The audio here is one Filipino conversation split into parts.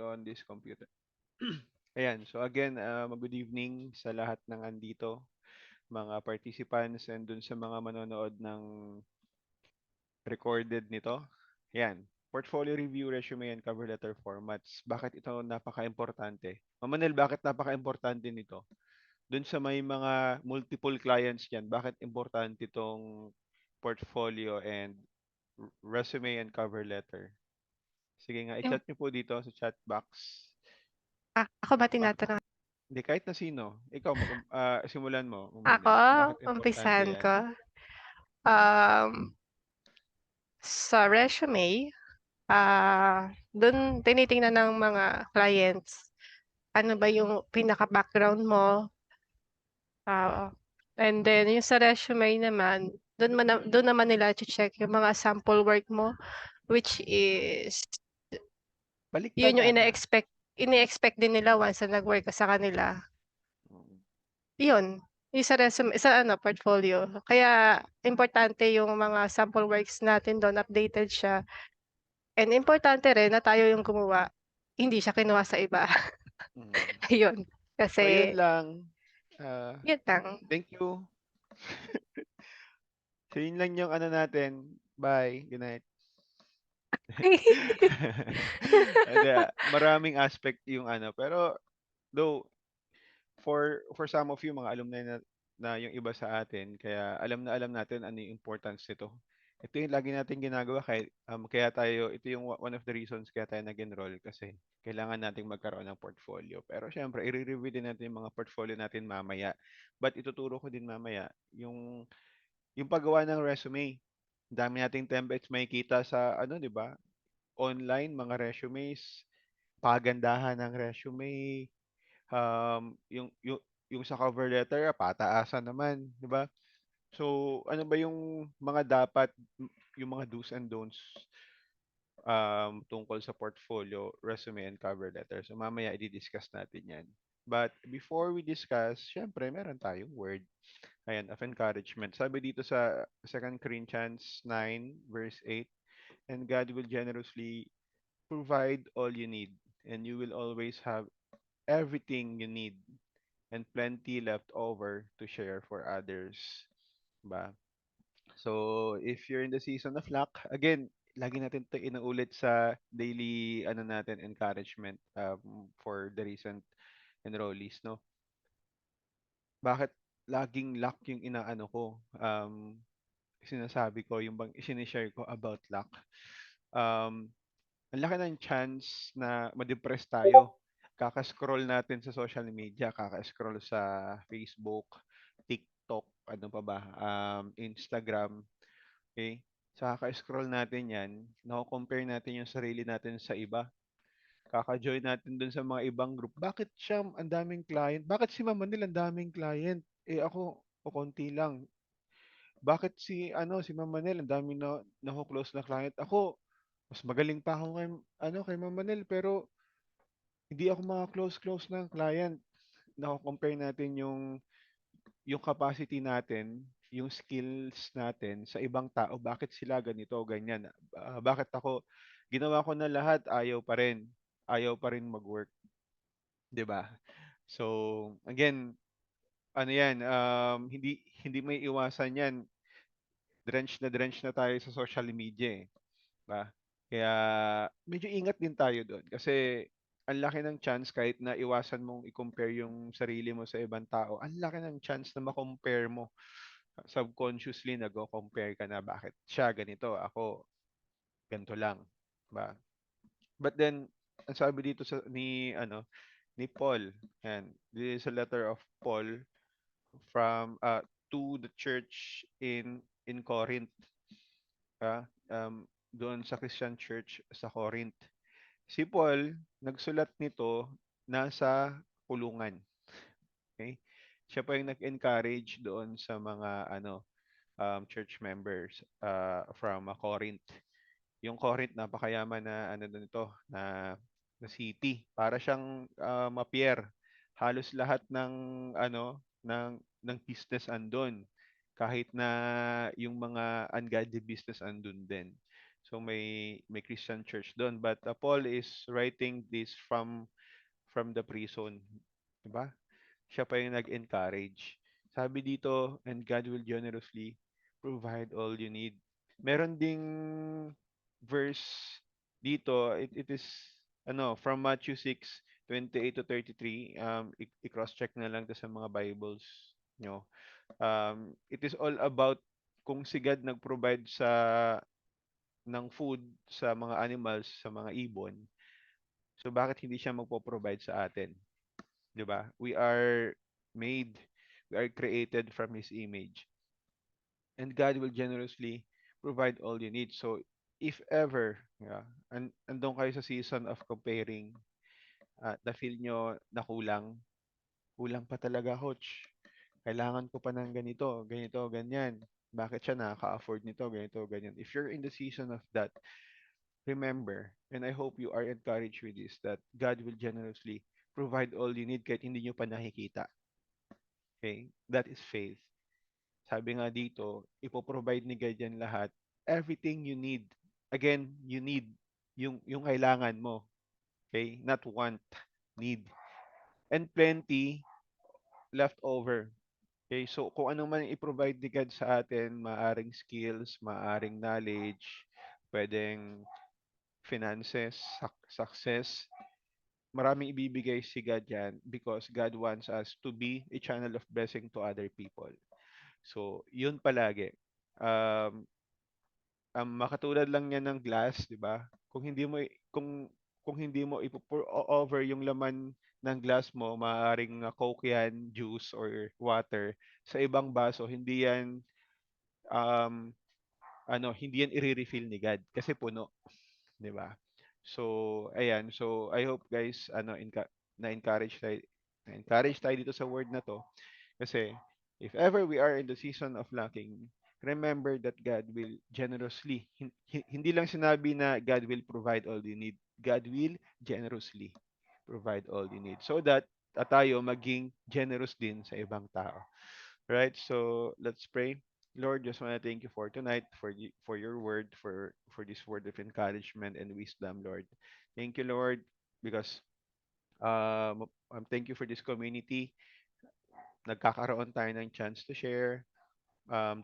on this computer. Ayan, so again, good evening sa lahat ng andito, mga participants and dun sa mga manonood ng recorded nito. Ayan, portfolio review, resume, and cover letter formats. Bakit ito napaka-importante? Mamanel, bakit napaka-importante nito? Dun sa may mga multiple clients dyan, bakit importante itong portfolio and resume and cover letter? Sige nga, Im i-chat niyo po dito sa chat box. ako ba Bakit? tinatanong? Hindi, kahit na sino. Ikaw, simulan mo, Ako, Manel. Bakit importante umpisahan yan? ko. Sa resume, dun tinitingnan ng mga clients, ano ba yung pinaka-background mo, ah, and then yung sa resume naman, dun naman nila check yung mga sample work mo, which is, Baliktad yun yung ata. ine-expect din nila once na nag-work ka sa kanila. Mm. Yun, yung sa resume sa ano, portfolio. Kaya importante yung mga sample works natin dun, updated siya. And importante rin na tayo yung gumawa, hindi siya kinuha sa iba. Mm. Ayun, So, yun kasi lang. Ah, yun lang. thank you. So, yun lang yung ano natin. Bye. Good night. Hindi, maraming aspect yung ano. Pero, though, for some of you, mga alumni na yung iba sa atin, kaya alam na alam natin ano yung importance nito. Ito yung lagi natin ginagawa kaya tayo, ito yung one of the reasons kaya tayo nag-enroll kasi kailangan nating magkaroon ng portfolio. Pero syempre, i-review din natin yung mga portfolio natin mamaya. But ituturo ko din mamaya yung paggawa ng resume. Dami nating templates makikita sa ano, 'di ba? Online, mga resumes, pagandahan ng resume, yung sa cover letter, pataasan naman, 'di ba? So, ano ba yung mga dapat, yung mga do's and don'ts tungkol sa portfolio, resume, and cover letter. So, mamaya i-discuss natin yan. But before we discuss, syempre, meron tayong word. Ayan, of encouragement. Sabi dito sa 2 Corinthians 9, verse 8, and God will generously provide all you need, and you will always have everything you need and plenty left over to share for others. Ba? So, if you're in the season of luck, again, lagi natin ito inuulit sa daily ano natin encouragement for the recent enrollees, no? Bakit laging luck yung inaano ko? Sinasabi ko, yung bang isinishare ko about luck. Um, ang laki ng chance na ma-depress tayo. Kaka-scroll natin sa social media, kaka-scroll sa Facebook, TikTok, ano pa ba, Instagram, okay? Sa kaka-scroll natin yan, nako-compare natin yung sarili natin sa iba. Kaka-join natin dun sa mga ibang group. Bakit siya ang daming client? Bakit si Mama nila ang daming client? Eh ako, o konti lang. Bakit si Mama Nel, ang dami na close na client. Ako, mas magaling pa ako kay Mama Nel, pero hindi ako close ng client. Nako-compare natin yung capacity natin, yung skills natin sa ibang tao. Bakit sila ganito, ganyan? Bakit ako, ginawa ko na lahat, ayaw pa rin mag-work, 'di ba? So, again, ano 'yan, hindi hindi may iwasan 'yan. Drenched na tayo sa social media, eh, 'di ba? Kaya medyo ingat din tayo doon kasi ang laki ng chance kahit na iwasan mong i-compare yung sarili mo sa ibang tao, ang laki ng chance na ma-compare mo. Subconsciously nagko-compare ka na bakit siya ganito, ako ganito lang, 'di ba? But then ang sabi dito ni Paul, and this is a letter of Paul to the church in Corinth, doon sa Christian church sa Corinth. Si Paul, nagsulat nito nasa kulungan. Okay? Siya pa yung nag-encourage doon sa mga church members from Corinth. Yung Corinth, napakayaman na ano doon ito, na city. Para siyang mapier. Halos lahat ng business andun. Kahit na yung mga ungodly business andun din. So may Christian church doon, but Paul is writing this from the prison, 'di ba? Siya pa yung nag-encourage. Sabi dito, and God will generously provide all you need. Meron ding verse dito, it is from Matthew 6:28 to 33. I-cross-check na lang to sa mga Bibles nyo. It is all about kung si God nag-provide ng food sa mga animals, sa mga ibon. So bakit hindi siya magpo-provide sa atin? 'Di ba? Made, we are created from His image. And God will generously provide all you need. So, if ever, yeah, andun kayo sa season of comparing, na-feel nyo na kulang pa talaga, coach. Kailangan ko pa ng ganito, ganito, ganyan. Bakit siya nakaka-afford nito, ganito, ganyan. If you're in the season of that, remember, and I hope you are encouraged with this, that God will generously provide all you need kahit hindi nyo pa nakikita. Okay? That is faith. Sabi nga dito, ipo-provide ni God yan lahat. Everything you need. Again, you need yung kailangan mo. Okay? Not want, need. And plenty left over. Okay? So, kung ano man i-provide ni God sa atin, maaring skills, maaring knowledge, pwedeng finances, success, maraming ibibigay si God yan because God wants us to be a channel of blessing to other people. So, yun palagi. Um, makatulad lang yan ng glass, 'di ba? Kung hindi mo ipo-pour over yung laman ng glass mo, maaaring Coke yan, juice or water sa ibang baso, um hindi yan i-refill ni God kasi puno, 'di ba? So, ayan. So, I hope guys na-encourage tayo dito sa word na 'to. Kasi if ever we are in the season of lacking, remember that God will generously, hindi lang sinabi na God will provide all you need. God will generously provide all you need so that tayo maging generous din sa ibang tao. Right? So, let's pray. Lord, just want to thank you for tonight, for your word, for this word of encouragement and wisdom, Lord. Thank you, Lord, because thank you for this community. Nagkakaroon tayo ng chance to share,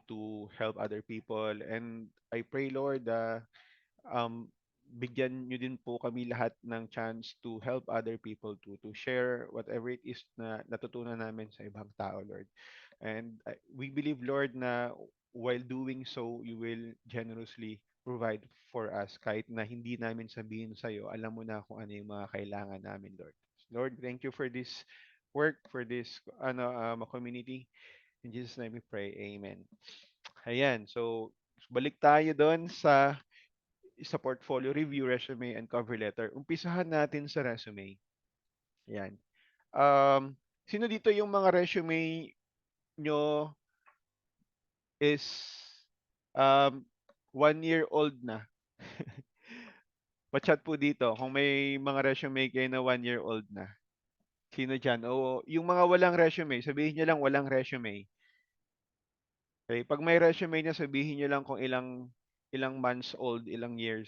to help other people. And I pray, Lord, um, bigyan nyo din po kami lahat ng chance to help other people to share whatever it is na natutunan namin sa ibang tao, Lord. And we believe, Lord, na while doing so, you will generously provide for us kahit na hindi namin sabihin sa'yo, alam mo na kung ano yung mga kailangan namin, Lord. Lord, thank you for this work, for this community. In Jesus' name we pray. Amen. Ayan. So, balik tayo doon sa portfolio review, resume, and cover letter. Umpisahan natin sa resume. Ayan. Sino dito yung mga resume nyo is um, 1 year old na? Pachat po dito kung may mga resume kayo na 1 year old na. Sino dyan? O yung mga walang resume, sabihin nyo lang walang resume. Okay, pag may resume na sabihin niyo lang kung ilang months old, ilang year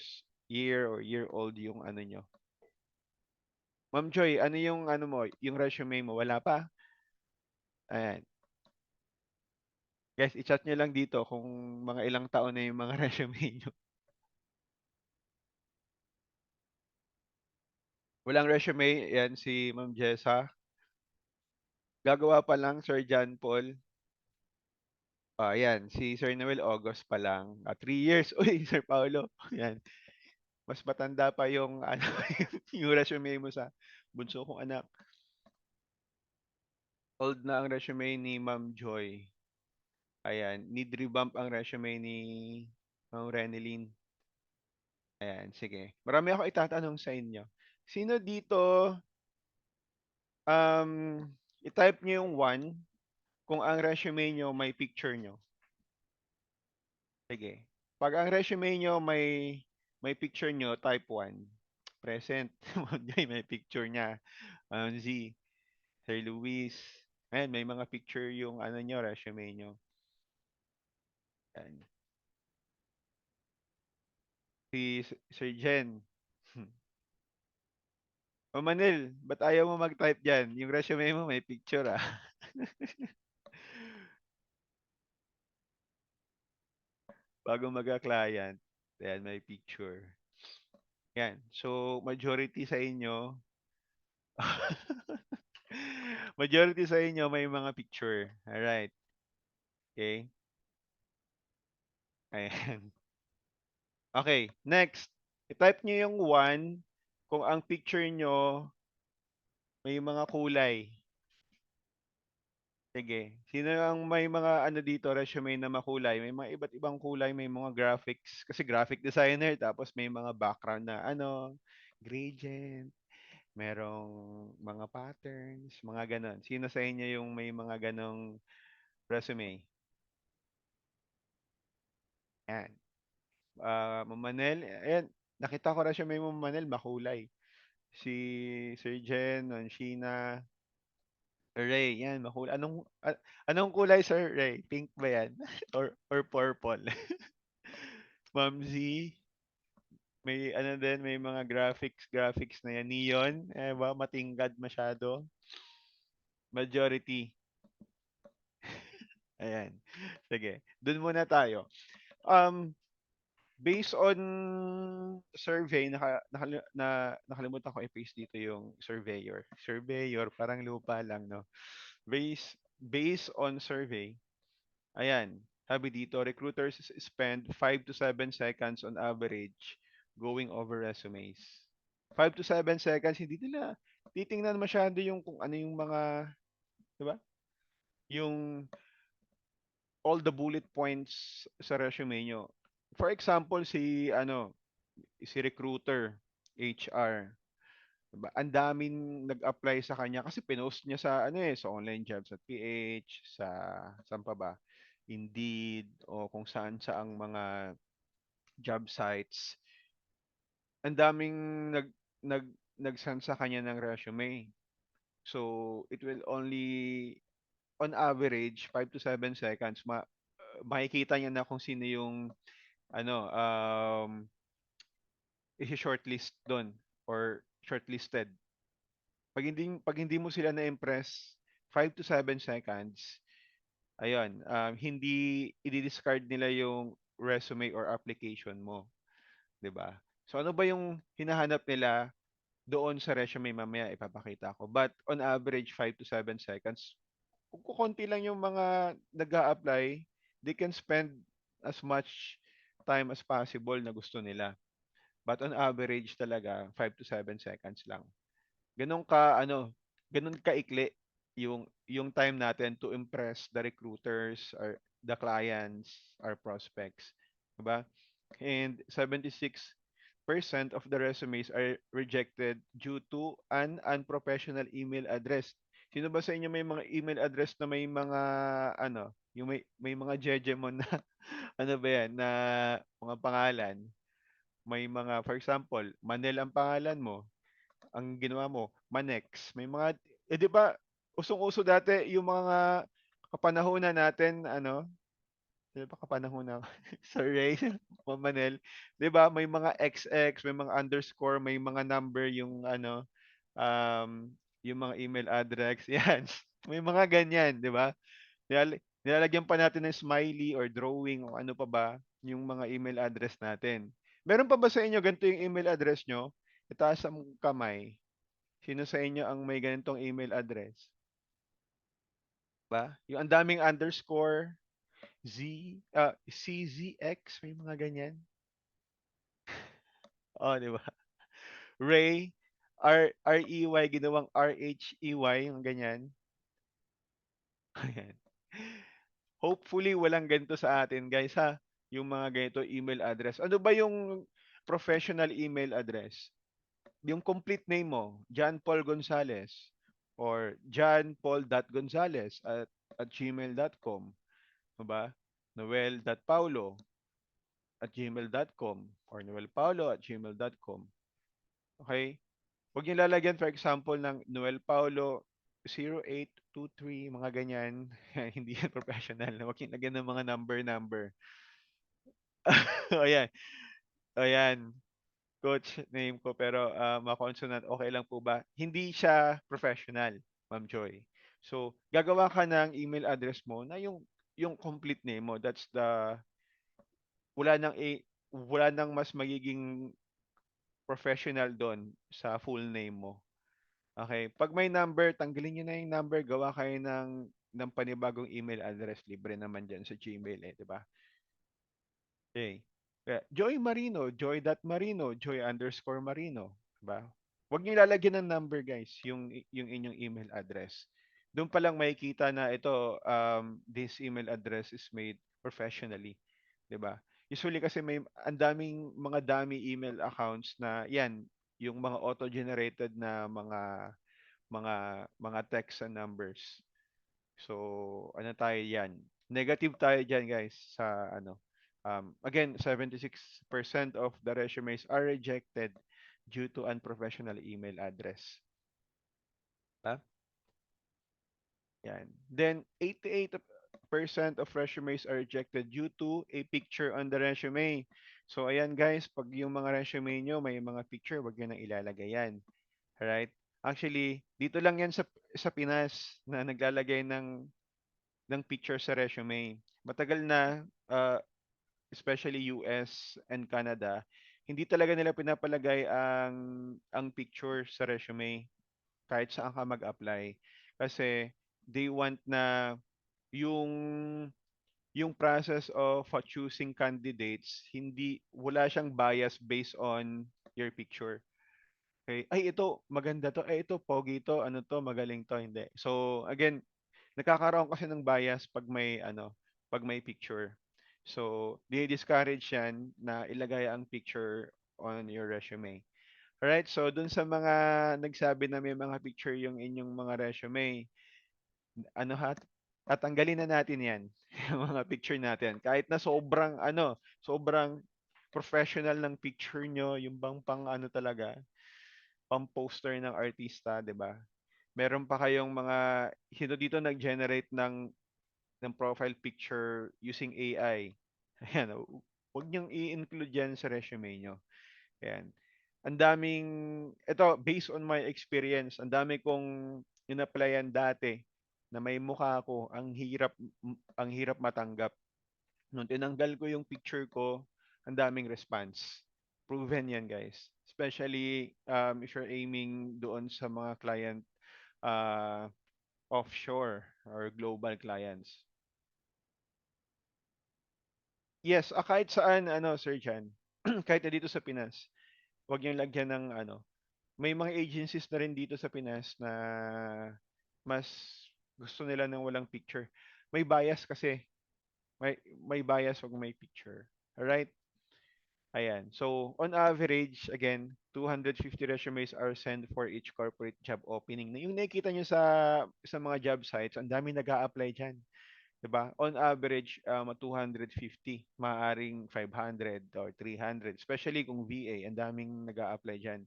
or year old yung ano nyo. Ma'am Joy, ano yung ano mo, yung resume mo? Wala pa? Ayan. Guys, i-chat nyo lang dito kung mga ilang taon na yung mga resume nyo. Walang resume, yan si Ma'am Jessa. Gagawa pa lang, Sir John Paul. Yan, si Sir Noel August pa lang. 3 years. Uy, Sir Paulo. Yan. Mas matanda pa yung ano, yung resume mo sa bunso kong anak. Old na ang resume ni Ma'am Joy. Ayan, need revamp ang resume ni Ma'am Renelyn. Ayan, sige. Marami ako itatanong sa inyo. Sino dito, um, i-type nyo yung 1 kung ang resume nyo may picture nyo. Sige. Pag ang resume nyo may picture nyo, type 1. Present. Ma'am Joy, may picture niya. Ma'am Z, Sir Luis. Ayan, may mga picture yung ano nyo, resume nyo. Ayan. Si Sir Jen. O Manil, ba't ayaw mo mag-type dyan? Yung resume mo may picture ah. Bago magka-client. Ayan, may picture. Yan. So, majority sa inyo, majority sa inyo may mga picture. Alright. Okay? Ayan. Okay, next. I-type nyo yung one kung ang picture nyo may mga kulay. Sige. Sino ang may mga ano dito, resume na makulay? May mga iba't ibang kulay, may mga graphics. Kasi graphic designer, tapos may mga background na ano, gradient, merong mga patterns, mga ganon. Sino sa inyo yung may mga ganong resume? Yan. Mamanel, ayan, nakita ko resume mo, Mamanel, makulay. Si Sir Jen, Sheena, Ray, yan, makulay. Anong kulay, Sir Ray? Pink ba yan? Or purple? Ma'am Z, may ano din, may mga graphics na yan. Neon, eh ba, matingkad masyado. Majority. Ayan. Sige, dun muna tayo. Um, Based on survey, nakalimutan ko i-paste dito yung surveyor. Surveyor, parang lupa lang, no? Based on survey, ayan, sabi dito, recruiters spend 5 to 7 seconds on average going over resumes. 5 to 7 seconds, hindi nila titingnan masyado yung kung ano yung mga, di ba? Yung all the bullet points sa resume nyo. For example, si recruiter, HR, diba? Ang daming nag-apply sa kanya kasi pinost niya sa sa online jobs at PH, sa saan pa ba? Indeed o kung saan saang mga job sites. Ang daming nag nag-send sa kanya ng resume. So, it will only on average 5 to 7 seconds makikita niya na kung sino yung ano i-shortlist doon or shortlisted. Pag hindi mo sila na-impress, 5 to 7 seconds, ayun, hindi i-discard nila yung resume or application mo, 'di ba? So ano ba yung hinahanap nila doon sa resume mamaya ipapakita ko. But on average 5 to 7 seconds, kung kukonti lang yung mga nag-a-apply, they can spend as much time as possible na gusto nila. But on average talaga 5 to 7 seconds lang. Ganun ka ano, ganun kaikli yung time natin to impress the recruiters or the clients, our prospects, 'di ba? And 76% of the resumes are rejected due to an unprofessional email address. Sino ba sa inyo may mga email address na may mga yung may mga jejemon na ano ba yan, na mga pangalan, may mga for example, Manel ang pangalan mo, ang ginawa mo, Manex. May mga, 'di ba, usong-uso dati yung mga kapanahunan natin, 'di ba kapanahunan, Sir Ray, Ma'am Manel, 'di ba, may mga XX, may mga underscore, may mga number yung yung mga email address, yan. May mga ganyan, 'di ba? Nilalagyan pa natin ng smiley or drawing o ano pa ba yung mga email address natin. Meron pa ba sa inyo ganito yung email address nyo? Itaas ang kamay. Sino sa inyo ang may ganitong email address? Ba? Yung ang daming underscore, CZX, may mga ganyan. Oh, di ba? Ray, R-E-Y, ginawang R-H-E-Y, yung ganyan. Ayan. Hopefully, walang ganito sa atin, guys, ha? Yung mga ganito email address. Ano ba yung professional email address? Yung complete name mo, John Paul Gonzalez or johnpaul.gonzalez at gmail.com. Diba? Noel.paulo@gmail.com or noelpaulo@gmail.com. Okay? Huwag niyo lalagyan, for example, ng Noel Paulo 0823, mga ganyan. Hindi yan professional. Huwag niyo lagyan ng mga number. O yan. Ayan, coach name ko pero ma-consonant, okay lang po ba? Hindi siya professional, Ma'am Joy. So, gagawa ka ng email address mo na yung complete name mo. That's the wala nang wala nang mas magiging professional doon sa full name mo. Okay? Pag may number, tanggalin niyo na yung number, gawa kayo ng panibagong email address. Libre naman diyan sa Gmail eh, 'di ba? Okay. Kaya, Joy Marino, Joy.Marino, Joy_Marino. Diba? Huwag niyo ilalagyan ng number, guys, yung inyong email address. Doon pa lang makikita na ito, this email address is made professionally. 'Di ba? Usually kasi may ang daming mga email accounts na yan, yung mga auto-generated na mga text and numbers. So, ano tayo yan? Negative tayo dyan, guys, sa ano. Again, 76% of the resumes are rejected due to unprofessional email address. Ah, yan. Then, 88% of resumes are rejected due to a picture on the resume. So, ayan guys, pag yung mga resume nyo may mga picture, wag nyo nang ilalagay yan. Alright? Actually, dito lang yan sa Pinas na naglalagay ng picture sa resume. Matagal na, especially US and Canada, hindi talaga nila pinapalagay ang picture sa resume kahit saan ka mag-apply. Kasi they want na yung yung process of choosing candidates, hindi wala siyang bias based on your picture. Okay. Ay, ito, maganda to. Ay, ito, pogi to. Ano to, magaling to. Hindi. So, again, nagkakaroon kasi ng bias pag may picture. So, di-discourage yan na ilagay ang picture on your resume. Alright, so dun sa mga nagsabi na may mga picture yung inyong mga resume, ano ha, tatanggalin na natin yan, yung mga picture natin. Kahit na sobrang professional ng picture nyo, yung bang pang ano talaga, pang poster ng artista, 'di ba? Meron pa kayong mga dito nag-generate ng profile picture using AI. Ayan, huwag niyong i-include yan sa resume nyo. Ayan. Ang daming, ito, based on my experience, ang dami kong in-applyan dati na may mukha ako, ang hirap matanggap. Nung tinanggal ko yung picture ko, ang daming response. Proven yan, guys. Especially if you're aiming doon sa mga client uh, offshore or global clients. Yes, kahit saan Sir Jan, kahit na dito sa Pinas, 'wag niyong lagyan ng may mga agencies na rin dito sa Pinas na mas gusto nila ng walang picture. May bias kasi, may bias 'pag may picture. Alright? Ayan. So, on average, again, 250 resumes are sent for each corporate job opening. Na yung nakikita nyo sa mga job sites, ang dami nag-a-apply diyan. 'Di ba? On average, 250, maaring 500 or 300, especially kung VA, ang daming nag-a-apply diyan.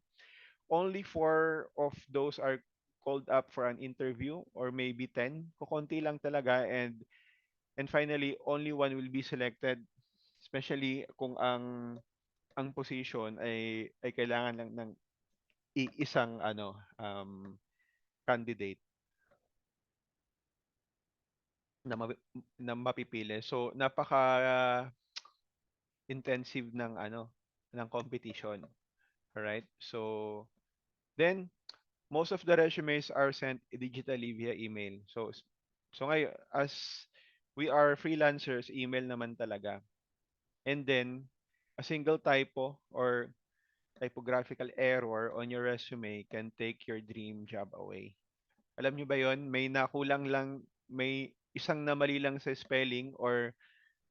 Only four of those are called up for an interview or maybe 10. Kukonti lang talaga and finally only one will be selected, especially kung ang position ay kailangan lang ng iisang candidate na na mapipili. So napaka intensive ng competition. Alright? So, then, most of the resumes are sent digitally via email. So ngayon, as we are freelancers, email naman talaga. And then, a single typo or typographical error on your resume can take your dream job away. Alam nyo ba yon? May isang na mali lang sa spelling or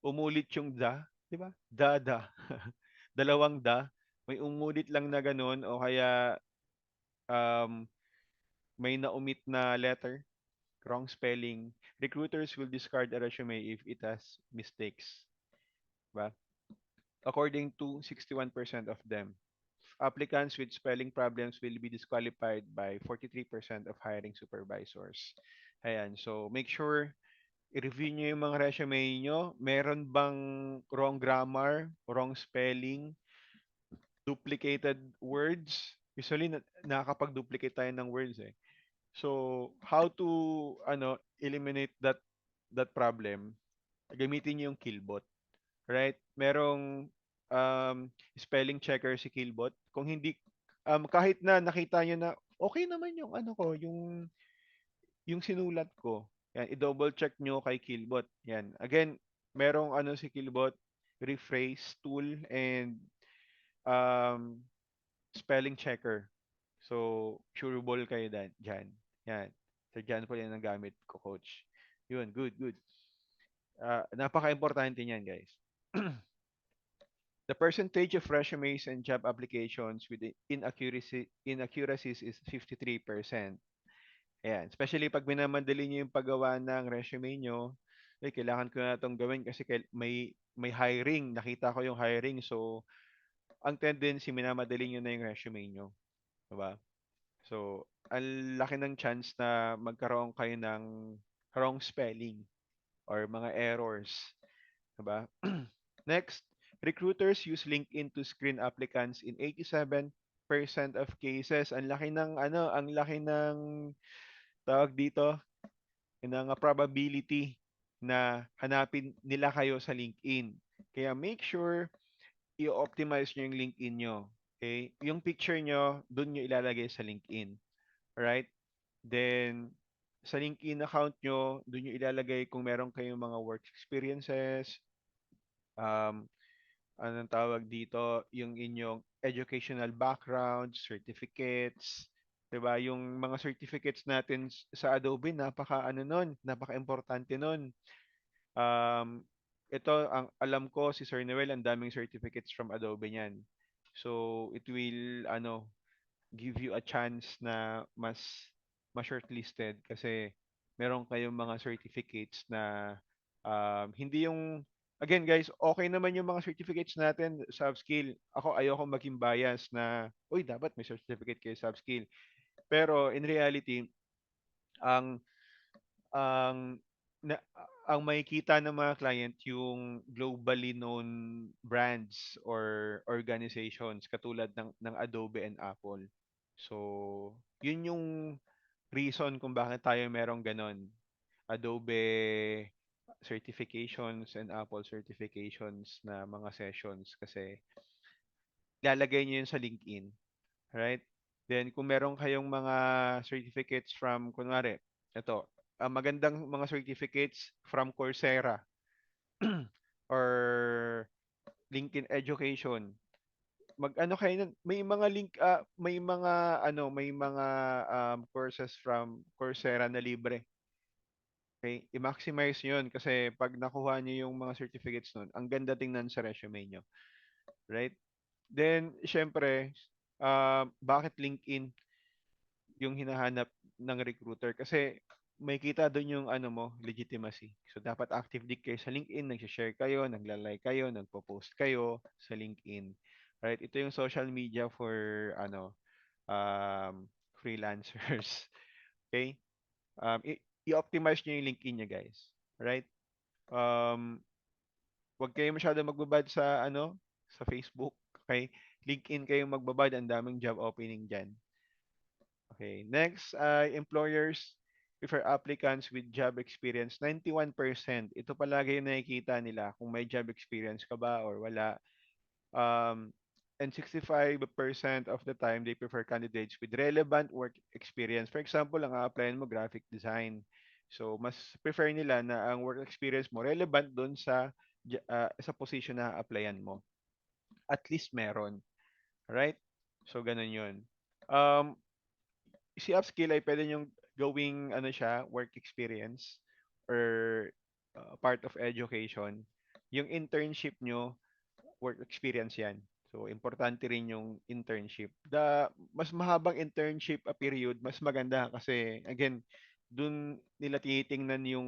umulit yung da, di ba? Da. Dalawang da. May umulit lang na ganun o kaya um, may na-omit na letter, wrong spelling. Recruiters will discard a resume if it has mistakes. Ba? According to 61% of them, applicants with spelling problems will be disqualified by 43% of hiring supervisors. Ayan, so make sure i-review nyo yung mga resume nyo. Meron bang wrong grammar, wrong spelling, duplicated words. Usually nakakapag-duplicate tayo ng words eh. So, how to eliminate that problem? Gamitin niyo yung Killbot, right? Merong spelling checker si Killbot. Kung hindi kahit na nakita niyo na okay naman yung yung sinulat ko. Yan, i-double check nyo kay Killbot. Yan. Again, merong si Killbot, rephrase tool and um, spelling checker. So, sureable kayo dyan. Yan. So, dyan po yan ang gamit ko, coach. Yun, good, good. Napaka-importante niyan, guys. The percentage of resumes and job applications with inaccuracies is 53%. Ayan, especially pag minamadali niyo yung paggawa ng resume niyo, "Ay, kailangan ko na 'tong gawin kasi may hiring, nakita ko yung hiring." So, ang tendency minamadali niyo na yung resume niyo, 'di ba? So, ang laki ng chance na magkaroon kayo ng wrong spelling or mga errors, 'di ba? Next, recruiters use LinkedIn to screen applicants in 87% of cases. Ang laki ng tawag dito, ng probability na hanapin nila kayo sa LinkedIn. Kaya make sure i-optimize nyo yung LinkedIn nyo. Okay? Yung picture nyo, dun nyo ilalagay sa LinkedIn. Right? Then, sa LinkedIn account nyo, dun nyo ilalagay kung meron kayong mga work experiences, um, anong tawag dito, yung inyong educational background, certificates, 'di ba? Yung mga certificates natin sa Adobe, napaka-importante nun. Um, ito ang alam ko si Sir Noel, ang daming certificates from Adobe niyan. So it will give you a chance na ma-shortlisted kasi meron kayong mga certificates na hindi yung again guys, okay naman yung mga certificates natin sa upskill. Ako ayoko maging bias na uy dapat may certificate kayo sa upskill. Pero in reality, ang ang na, ang makikita ng mga client yung globally known brands or organizations katulad ng Adobe and Apple. So, yun yung reason kung bakit tayo merong ganon. Adobe certifications and Apple certifications na mga sessions kasi lalagay niyo yun sa LinkedIn, right? Then kung meron kayong mga certificates from kunwari, ito, magandang mga certificates from Coursera or LinkedIn Education. Mag-ano kayo nun, may mga courses from Coursera na libre. Okay? I-maximize nyo yun kasi pag nakuha nyo yung mga certificates nun, ang ganda tingnan sa resume nyo. Right? Then, syempre, bakit LinkedIn yung hinahanap ng recruiter? Kasi may kita doon yung legitimacy. So, dapat active din kayo sa LinkedIn, nag-share kayo, nagla-like kayo, nagpo-post kayo sa LinkedIn. Right? Ito yung social media for freelancers. Okay? I-optimize nyo yung LinkedIn nyo, guys. Right? Um, Huwag kayo masyado magbabad sa Facebook. Okay? LinkedIn kayo magbabad, ang daming job opening diyan. Okay. Next, employers prefer applicants with job experience. 91%. Ito palagi yung nakikita nila kung may job experience ka ba or wala. Um, and 65% of the time, they prefer candidates with relevant work experience. For example, ang a-applyan mo, graphic design. So, mas prefer nila na ang work experience mo relevant doon sa position na applyan mo. At least meron. Right? So, ganun yun. Um, si upskill ay pwede niyong gawing work experience or part of education. Yung internship nyo, work experience yan. So, importante rin yung internship. Mas mahabang internship period, mas maganda kasi, again, dun nila tinitingnan yung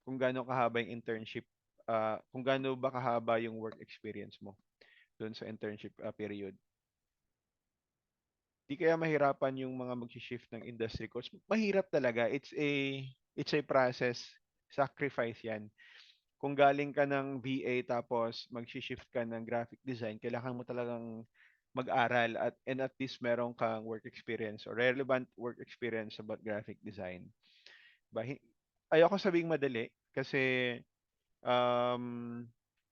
kung gaano kahaba yung internship, kung gaano ba kahaba yung work experience mo dun sa internship period. Di kaya mahirapan yung mga mag-shift ng industry course. Mahirap talaga. It's a process. Sacrifice yan. kung galing ka ng VA tapos mag-shift ka ng graphic design, kailangan mo talagang mag-aral at least meron kang work experience or relevant work experience about graphic design. Ba, ayoko sabing madali kasi um,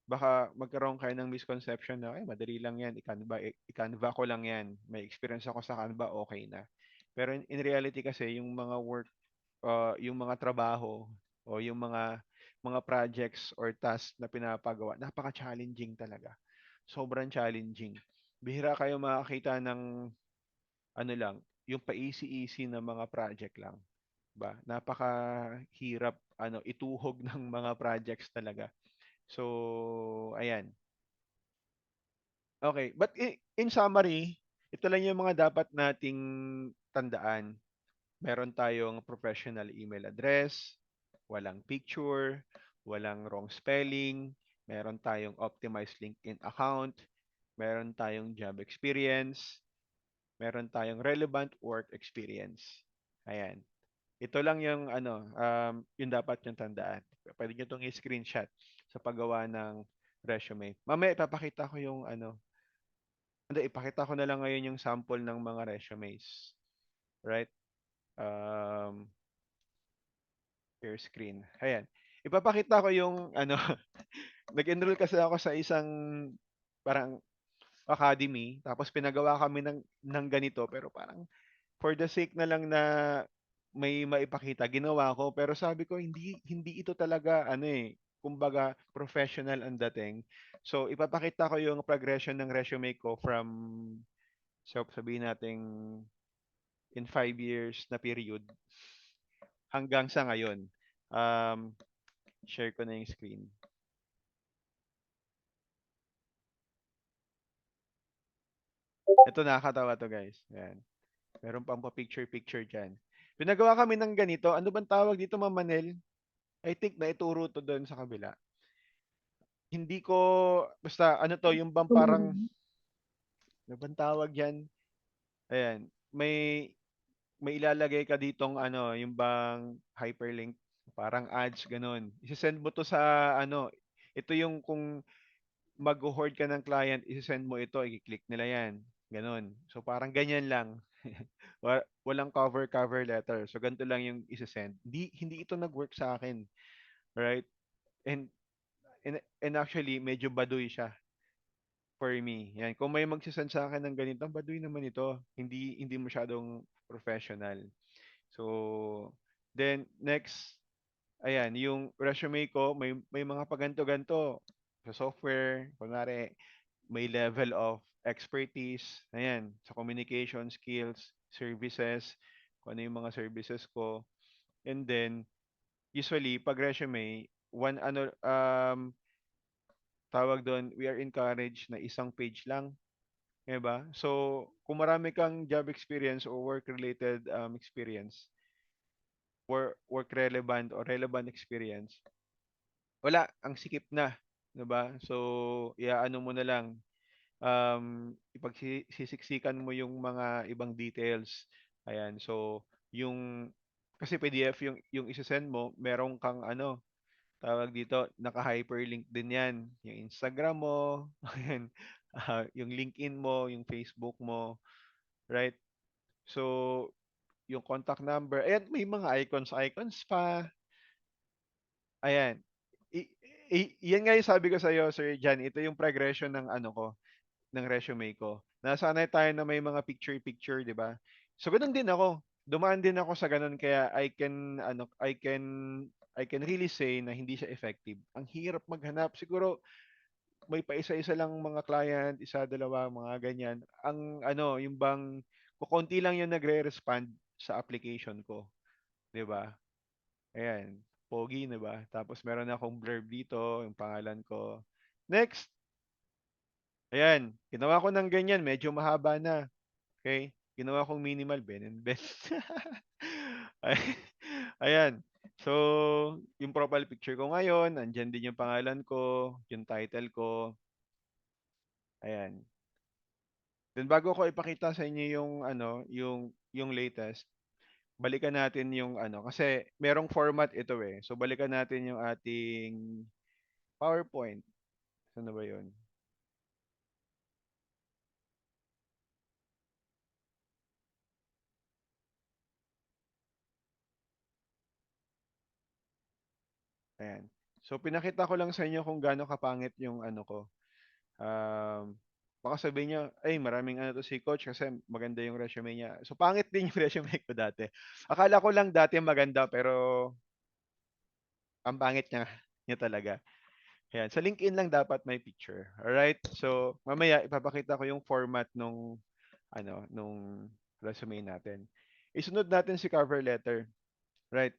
baka magkaroon kayo ng misconception na ay madali lang yan, i-Canva ko lang yan. May experience ako sa Canva, okay na. Pero in reality kasi yung mga work, yung mga trabaho o yung mga projects or tasks na pinapagawa, napaka-challenging talaga. Sobrang challenging. Bihira kayo makakita ng ano lang, yung pa-easy-easy na mga project lang ba? Napakahirap ituhog ng mga projects talaga. So, ayan. Okay, but in summary, ito lang yung mga dapat nating tandaan. Meron tayong professional email address, walang picture, walang wrong spelling, meron tayong optimized LinkedIn account, meron tayong job experience, meron tayong relevant work experience. Ayan. Ito lang yung yung dapat yung tandaan. Pwede nyo itong i-screenshot sa paggawa ng resume. Mamaya ipapakita ko yung hindi, ipakita ko na lang ngayon yung sample ng mga resumes. Right? Um, Share screen. Ayan. Ipapakita ko yung nag-enroll kasi ako sa isang parang academy, tapos pinagawa kami ng ganito, pero parang for the sake na lang na may maipakita, ginawa ko. Pero sabi ko, hindi hindi ito talaga, kumbaga, professional ang dating. So, ipapakita ko yung progression ng resume ko from, so, sabihin natin, in 5 years na period hanggang sa ngayon. Um, Share ko na yung screen. Ito, nakakatawa to, guys. Ayan. Meron pang pa-picture-picture dyan. Pinagawa kami ng ganito. Ano bang tawag dito, Ma'am Manel? I think na ituro to doon sa kabila. Hindi ko, basta ano to, yung bang parang, ano bang tawag yan? Ayan, may ilalagay ka ditong yung bang hyperlink, parang ads, ganun. Isesend mo to sa ito yung kung mag-hoard ka ng client, isesend mo ito, i-click nila yan. Ganun. So parang ganyan lang. Walang cover letter. So ganito lang yung isesend. Hindi ito nag-work sa akin, right? And and actually medyo baduy siya for me. Yan, kung may magsisend sa akin ng ganito, baduy naman ito. Hindi masyadong professional. So, then next, ayan, yung resume ko, may mga paganto-ganto sa software, kunwari, may level of expertise, ayan, sa communication skills, services, kung ano yung mga services ko. And then, usually, pag resume, tawag doon, we are encouraged na isang page lang. 'Di ba? So, kung marami kang job experience or work-related experience, work relevant or relevant experience, wala, ang sikip na, 'di ba? So, iaano mo na lang, ipagsisiksikan mo yung mga ibang details. Ayan, so, yung, kasi PDF yung isesend mo, meron kang tawag dito, naka-hyperlink din yan. Yung Instagram mo, ayan, yung LinkedIn mo, yung Facebook mo, right? So, yung contact number, ayan, may mga icons pa. Ayan. I, yan nga yung sabi ko sa iyo, Sir Jan, ito yung progression ng ko, ng resume ko. Nasanay tayo na may mga picture-picture, di ba? So, ganun din ako. Dumaan din ako sa ganun kaya I can really say na hindi siya effective. Ang hirap maghanap. Siguro may pa isa-isa lang mga client, isa, dalawa, mga ganyan. Ang yung bang kukonti lang yung nagre-respond sa application ko, 'di ba? Ayan, pogi, 'di ba? Tapos meron akong blurb dito, yung pangalan ko. Next. Ayan, ginawa ko ng ganyan, medyo mahaba na. Okay? Ginawa kong minimal, Ben and Ben. Ay- Ayan. So, yung profile picture ko ngayon, andyan din yung pangalan ko, yung title ko. Ayan. Then bago ko ipakita sa inyo yung yung latest, balikan natin yung kasi merong format ito eh. So balikan natin yung ating PowerPoint. Ano ba yun? Ayan. So, pinakita ko lang sa inyo kung gaano kapangit yung ano ko. Um, baka sabihin niyo, ay, maraming ano to si coach kasi maganda yung resume niya. So, pangit din yung resume ko dati. Akala ko lang dati maganda pero ang pangit niya talaga. Ayan. Sa LinkedIn lang dapat may picture. Alright? So, mamaya ipapakita ko yung format nung resume natin. Isunod natin si cover letter. Right?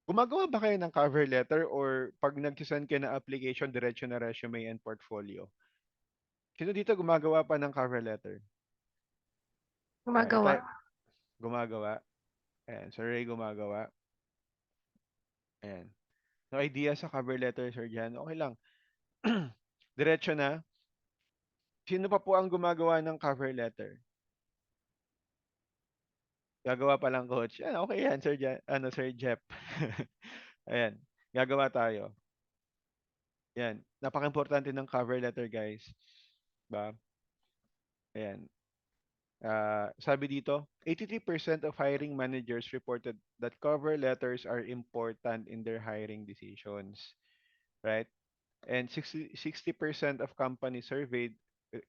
Gumagawa ba kayo ng cover letter or pag nag-send kayo ng application, diretso na resume and portfolio? Sino dito gumagawa pa ng cover letter? Gumagawa. Gumagawa. Ayan. So, Ray gumagawa. Ayan. No idea sa cover letter, Sir Jan? Okay lang. Diretso na. Sino pa po ang gumagawa ng cover letter? Gagawa pa lang, coach. Yan, okay yan, Sir Jan, Sir Jeff. Ayan. Gagawa tayo. Yan. Napaka-importante ng cover letter, guys. Ba? Ayan. Sabi dito, 83% of hiring managers reported that cover letters are important in their hiring decisions, right? And 60% of companies surveyed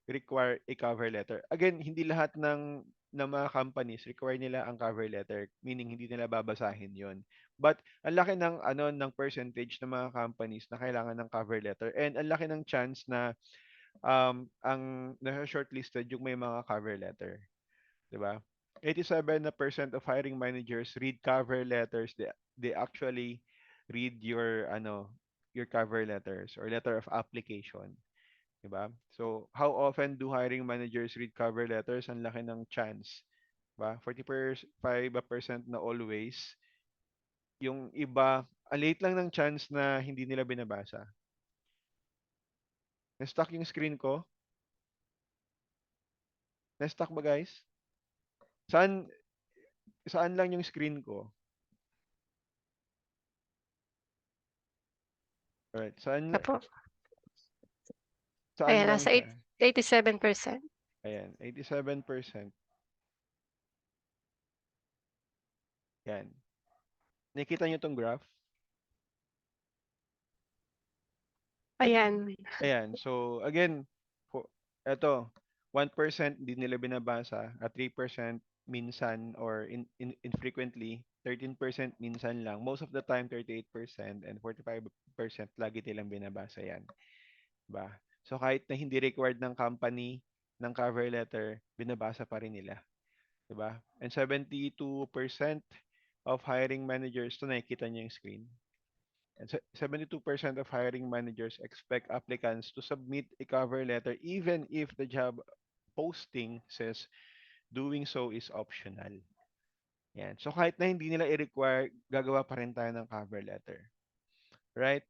require a cover letter. Again, hindi lahat ng mga companies require nila ang cover letter, meaning hindi nila babasahin 'yon. But ang laki ng percentage ng mga companies na kailangan ng cover letter and ang laki ng chance na ang nasa shortlisted yung may mga cover letter. 'Di ba? 87% of hiring managers read cover letters. They actually read your cover letters or letter of application, 'di ba? So, how often do hiring managers read cover letters? Ang laki ng chance, 'di ba? 45% na always. Yung iba, late lang ng chance na hindi nila binabasa. Na-stuck yung screen ko. Na-stuck ba, guys? Saan saan lang yung screen ko? Alright, Apo. saan Ayan, lang nasa siya? 87%. Ayan, 87%. Yan. Nakita niyo tong graph? Ayan. Ayan. So, again, eto, 1% hindi nila binabasa, at 3% minsan or infrequently, 13% minsan lang. Most of the time, 38% and 45% lagi nilang binabasa yan. Ba? So, kahit na hindi required ng company ng cover letter, binabasa pa rin nila. Diba? And 72% of hiring managers, ito nakikita niyo yung screen. And 72% of hiring managers expect applicants to submit a cover letter even if the job posting says doing so is optional. Yan. So kahit na hindi nila i-require, gagawa pa rin tayo ng cover letter. Right?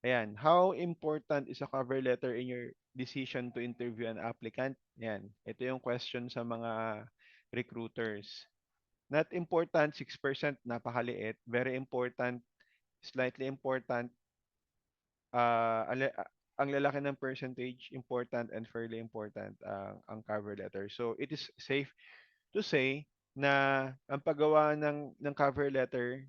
Ayan. How important is a cover letter in your decision to interview an applicant? Yan. Ito yung question sa mga recruiters. Not important, 6%, napakaliit. Very important, slightly important, ah, ang, la- ang lalaki ng percentage, important and fairly important ang cover letter. So, it is safe to say na ang paggawa ng cover letter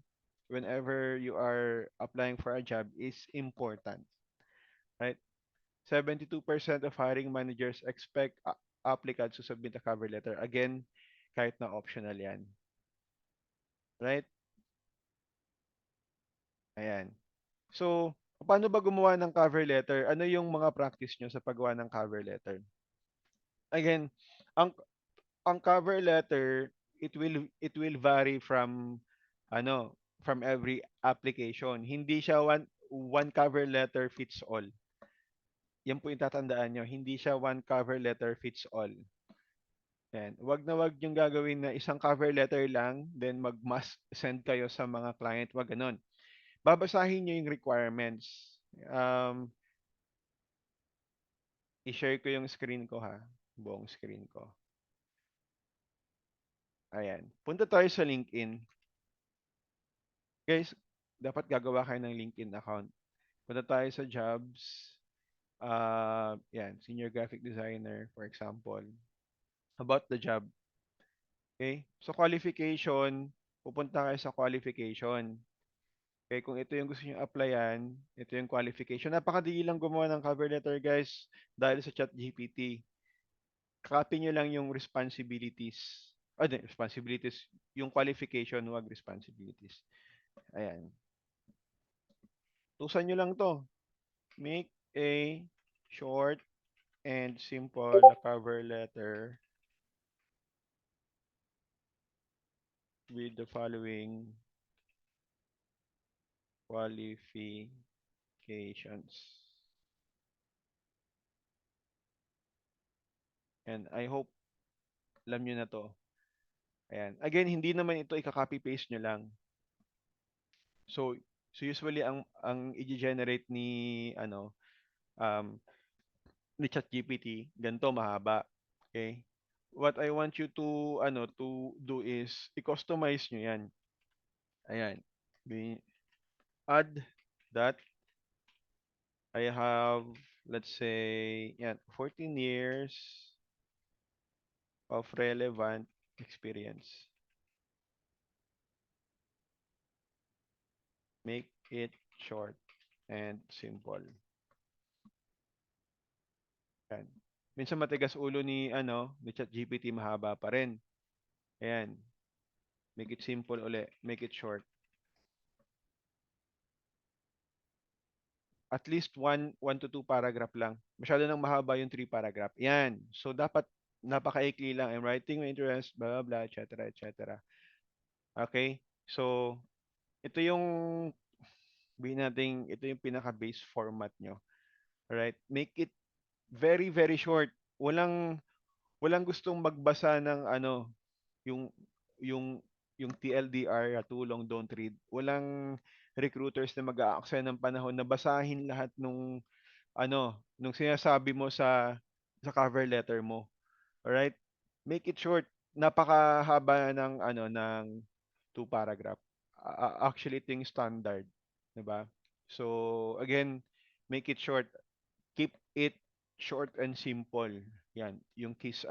whenever you are applying for a job is important, right? 72% of hiring managers expect applicants to submit a cover letter. Again, kahit na optional yan. Right? Ayan. So, paano ba gumawa ng cover letter? Ano yung mga practice nyo sa paggawa ng cover letter? Again, ang ang cover letter, it will vary from every application. Hindi siya one cover letter fits all. Yan po yung tatandaan nyo. Hindi siya one cover letter fits all. Yan. Wag na wag yung gagawin na isang cover letter lang, then mag-must send kayo sa mga client. Wag ganun. Babasahin nyo yung requirements. I-share ko yung screen ko ha. Buong screen ko. Ayan. Punta tayo sa LinkedIn. Guys, dapat gagawa kayo ng LinkedIn account. Punta tayo sa jobs. Yan, senior graphic designer, for example. About the job. Okay? So, qualification, pupunta kayo sa qualification. Okay, kung ito yung gusto nyo applyan, ito yung qualification. Napakadali lang gumawa ng cover letter, guys, dahil sa ChatGPT. Copy nyo lang yung responsibilities. Di, responsibilities. Yung qualification, wag responsibilities. Ayan. Tusan nyo lang to. Make a short and simple na cover letter with the following qualifications. And I hope alam nyo na to. Ayan. Again, hindi naman ito ika-copy paste nyo lang. So, usually ang i-generate um ni ChatGPT, ganito mahaba. Okay? What I want you to do is i-customize nyo 'yan. Ayan. Add that I have, let's say, yan, 14 years of relevant experience. Make it short and simple. Yan. Minsan matigas ulo ni ChatGPT, mahaba pa rin. Ayan. Make it simple uli. Make it short. At least one to two paragraph lang. Masyado nang mahaba yung three paragraph. Yan. So, dapat napakaikli lang. I'm writing my interest, blah, blah, blah, etc., etc. Okay? So, ito yung ito yung pinaka-base format nyo. Alright? Make it very, very short. Walang gustong magbasa ng yung yung yung TLDR, tulong, don't read. Walang recruiters na mag-aaksaya ng panahon na basahin lahat nung sinasabi mo sa cover letter mo. Alright? Make it short. Napakahaba ng two paragraph. Actually, ito yung standard, 'di ba? So, again, make it short. Keep it short and simple. Yan, yung KISS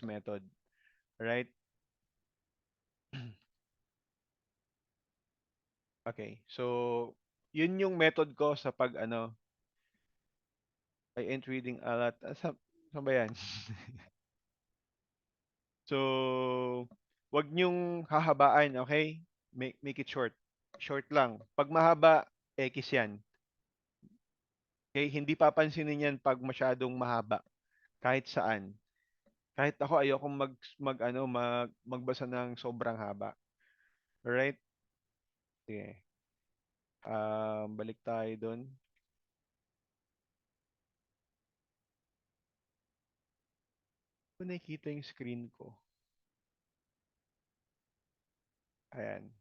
method. Right? Okay. So, yun yung method ko sa pag I ain't reading a lot. Saan ba yan? So, wag niyong hahabaan, okay? Make it short. Short lang. Pag mahaba, X yan. Okay? Hindi papansinin yan pag masyadong mahaba. Kahit saan. Kahit ako ayokong magbasa ng sobrang haba. Alright? Sige. Balik tayo doon. Kung nakikita yung screen ko. Ayan.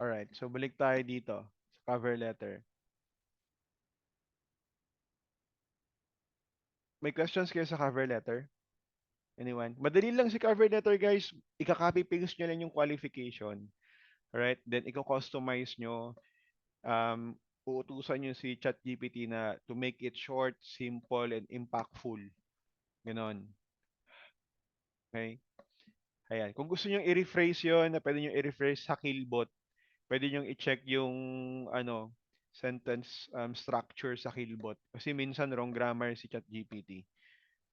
Alright. So, balik tayo dito sa cover letter. May questions kayo sa cover letter? Anyone? Madali lang si cover letter, guys. Ika-copy paste nyo lang yung qualification. Alright? Then, i-customize nyo. Uutusan nyo si ChatGPT na to make it short, simple, and impactful. Ganon. Okay? Ayan. Kung gusto nyo i-rephrase yun, na pwede nyo i-rephrase sa Killbot, pwede nyo i-check yung sentence structure sa Killbot. Kasi minsan wrong grammar si ChatGPT.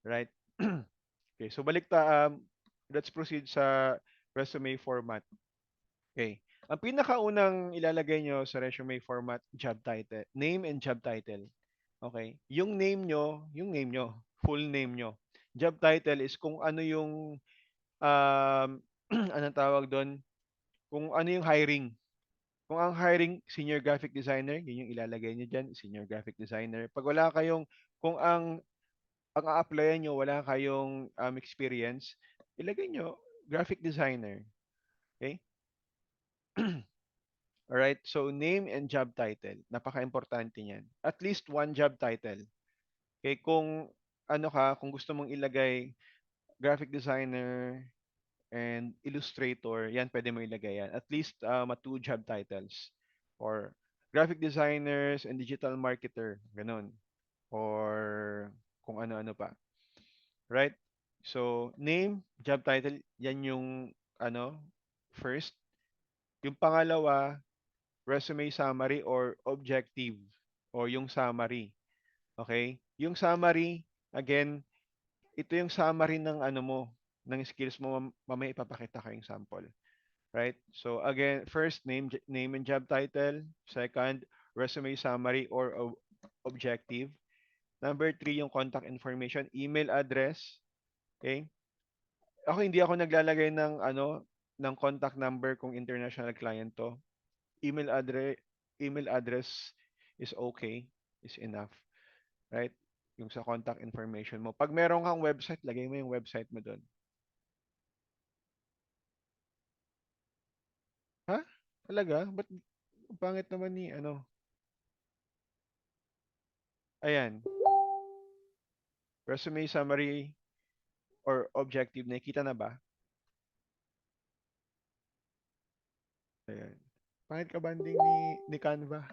Right? Okay, so let's proceed sa resume format. Okay. Ang pinakaunang ilalagay nyo sa resume format, job title, name and job title. Okay? Yung name nyo, full name nyo. Job title is kung ano yung anong tawag doon? Kung ano yung hiring. Kung ang hiring senior graphic designer, yun yung ilalagay niyo diyan, senior graphic designer. Pag wala kayong kung ang a-applyan nyo, wala kayong experience, ilagay nyo graphic designer. Okay? Alright, so name and job title. Napaka-importante niyan. At least one job title. Okay, kung gusto mong ilagay graphic designer and illustrator, yan pwede mo ilagay yan. At least two job titles or graphic designers and digital marketer, ganun. Or kung ano-ano pa. Right? So, name, job title, yan yung ano, first. Yung pangalawa, resume summary or objective o yung summary. Okay? Yung summary, again, ito yung summary ng ano mo, ng skills mo, mamaya ipapakita ko yung sample. Right? So again, first name and job title, second resume summary or objective. Number three, yung contact information, email address, okay? Hindi ako naglalagay ng ano ng contact number kung international client to. Email address is okay, is enough, right? Yung sa contact information mo. Pag meron kang website, lagay mo yung website mo doon. Ha? Talaga? Ba't ang pangit naman ni ano? Ayan, resume summary or objective, nakita na ba? Ayan. Pangit ka banding ni Canva.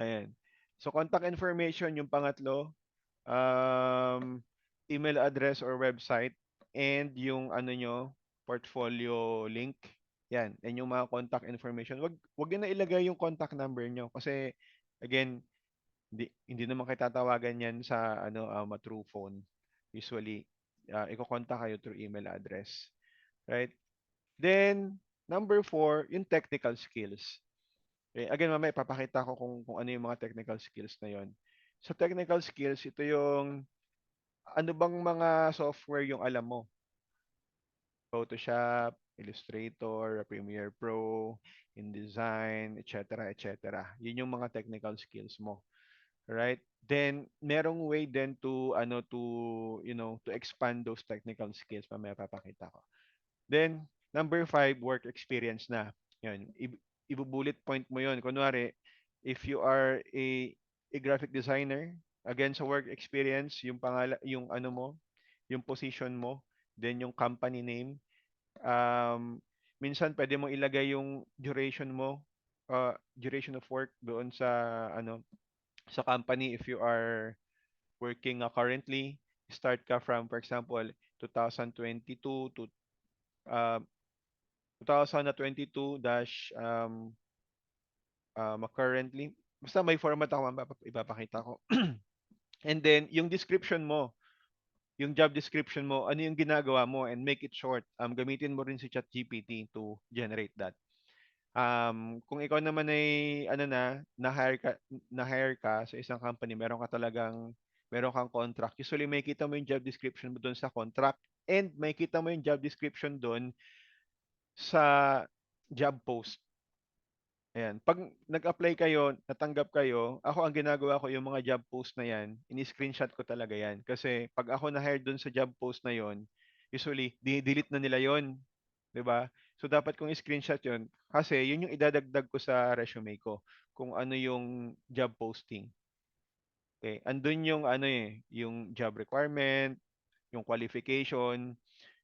Ayan. So contact information yung pangatlo, um, email address or website, and yung ano nyo, portfolio link. Yan, yan yung mga contact information. Wag niyo na ilagay yung contact number nyo kasi again, hindi naman kayo tatawagan yan sa ano through phone. Usually, iko-contact kayo through email address. Right? Then, number four, yung technical skills. Okay, again, mamaya ipapakita ko kung ano yung mga technical skills na yon. Sa technical skills, ito yung ano bang mga software yung alam mo? Photoshop, Illustrator, Premiere Pro, InDesign, etc., etc. Yun yung mga technical skills mo. Right? Then merong way then to to expand those technical skills, mamaya papakita ko. Then number five, work experience na. Yan, ibu-bullet point mo 'yon. Kunwari, if you are a graphic designer, again sa work experience, yung ano mo, yung position mo, then yung company name. Minsan pwede mo ilagay yung duration mo, duration of work doon sa ano sa company if you are working currently. Start ka from, for example, 2022 to uh, 2022 dash currently. Basta may format ako, ipapakita ko. And then, yung description mo, yung job description mo, ano yung ginagawa mo, and make it short. Gamitin mo rin si ChatGPT to generate that. Kung ikaw naman ay ano na-hire ka sa isang company, meron kang contract. Usually may kita mo yung job description mo doon sa contract, and may kita mo yung job description doon sa job post. Ayan. Pag nag-apply kayo, natanggap kayo, ako ang ginagawa ko yung mga job post na yan, ini-screenshot ko talaga yan. Kasi pag ako na-hire doon sa job post na yon, usually, delete na nila yon, 'di ba? So dapat kong i-screenshot 'yon kasi 'yun yung idadagdag ko sa resume ko kung ano yung job posting. Okay, andun yung ano yung job requirement, yung qualification.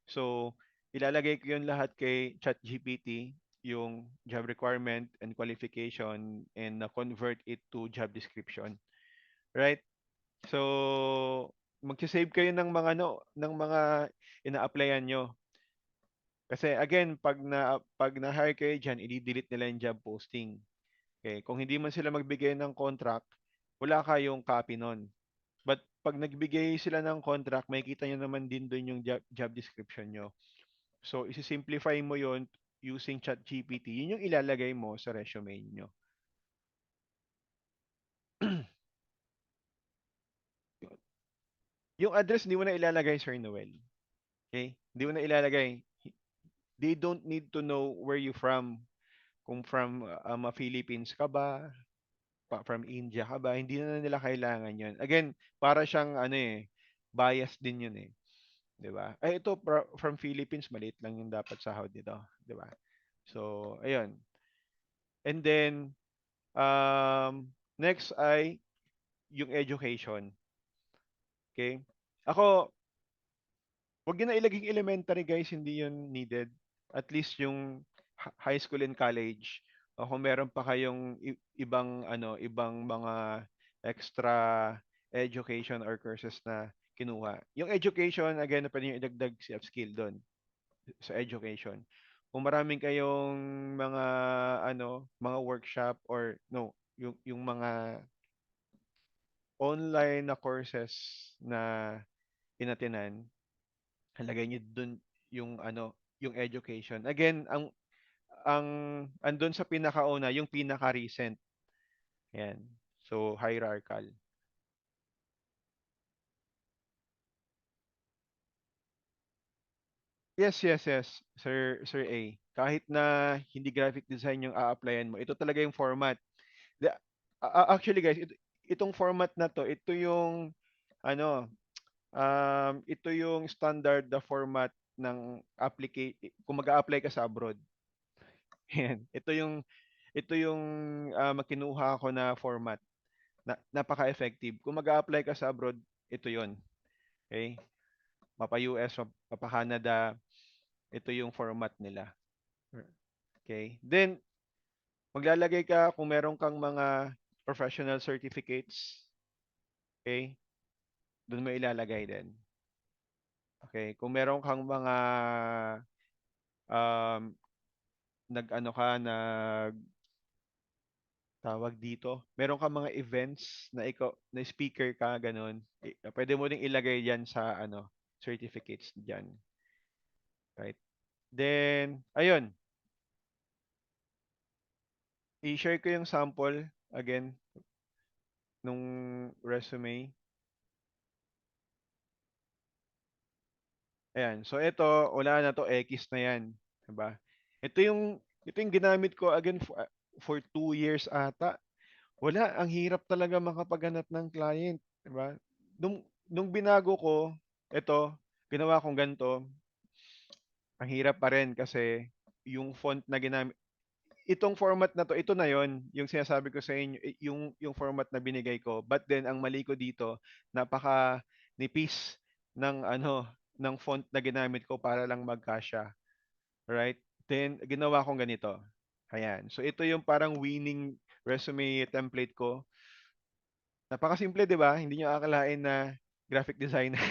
So ilalagay ko 'yun lahat kay ChatGPT, yung job requirement and qualification, and na-convert it to job description. Right? So magse-save kayo ng mga ng mga ina-applyan nyo. Kasi again, pag na-hire kayo diyan, i-delete nila yung job posting. Okay, kung hindi man sila magbigay ng contract, wala kayong copy nun. But pag nagbigay sila ng contract, makikita nyo naman din doon yung job description nyo. So, isi-simplify mo yon using ChatGPT. Yun yung ilalagay mo sa resume nyo. Yung address, hindi mo na ilalagay, Sir Noel. Okay? Hindi mo na ilalagay. They don't need to know where you from. Kung from Philippines ka ba, from India ka ba, hindi na nila kailangan 'yun. Again, para siyang ano bias din 'yun 'di ba? Ay ito from Philippines, maliit lang yung dapat sahod nito, 'di ba? So, ayun. And then next ay yung education. Okay? Ako, wag niyo na ilaging elementary guys, hindi 'yun needed. At least yung high school and college. o kung meron pa kayong ibang ano, ibang mga extra education or courses na kinuha. Yung education, again, pwede nyo idagdag si upskill doon sa education. Kung maraming kayong mga ano, mga workshop or no, yung mga online na courses na inatinan, halagay niyo dun yung ano, yung education. Again, ang andun sa pinakauna, yung pinaka-recent. Yan. So, hierarchical. Yes, yes, yes, Sir A. Kahit na hindi graphic design yung a-applyan mo, ito talaga yung format. The, actually guys, itong format na to, ito yung ano, ito yung standard na format ng kung mag-a-apply ka sa abroad. Yan. Ito yung makinuha ko na format. Napaka-effective. Kung mag-a-apply ka sa abroad, ito 'yon. Okay? Mapa-US, mapa-Canada, ito yung format nila. Okay? Then maglalagay ka kung meron kang mga professional certificates, okay? Doon mo ilalagay din. Okay? Kung meron kang mga um, nag-ano ka, tawag dito, meron kang mga events na ikaw na speaker ka ganun. Pwede mo ding ilagay diyan sa ano, certificates diyan, right? Then ayun, i-share ko yung sample again nung resume. Ayan. So ito, wala na to, X na 'yan, 'di ba? Ito yung ginamit ko again for 2 years ata. Wala, ang hirap talaga makapaghanap ng client, 'di ba? Nung binago ko, ito, ginawa kong ganito, ang hirap pa rin kasi yung font na ginamit, itong format na to, ito na yon yung sinasabi ko sa inyo, yung format na binigay ko. But then, ang mali ko dito, napaka nipis ng ano, ng font na ginamit ko para lang magkasya. Right? Then, ginawa kong ganito. Ayan. So, ito yung parang winning resume template ko. Napakasimple, 'di ba? Hindi niyo akalain na graphic designer.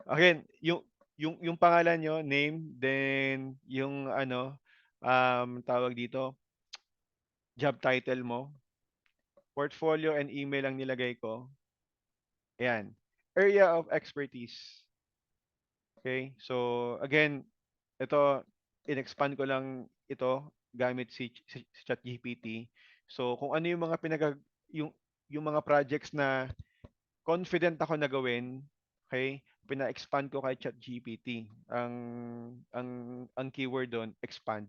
Again, yung pangalan niyo, name, then yung ano, tawag dito, job title mo, portfolio and email ang nilagay ko. Ayan. Area of expertise. Okay? So, again, ito, in-expand ko lang ito gamit si ChatGPT. So, kung ano yung mga yung mga projects na confident ako na gawin, okay? Pina-expand ko kay ChatGPT. Ang keyword doon, expand,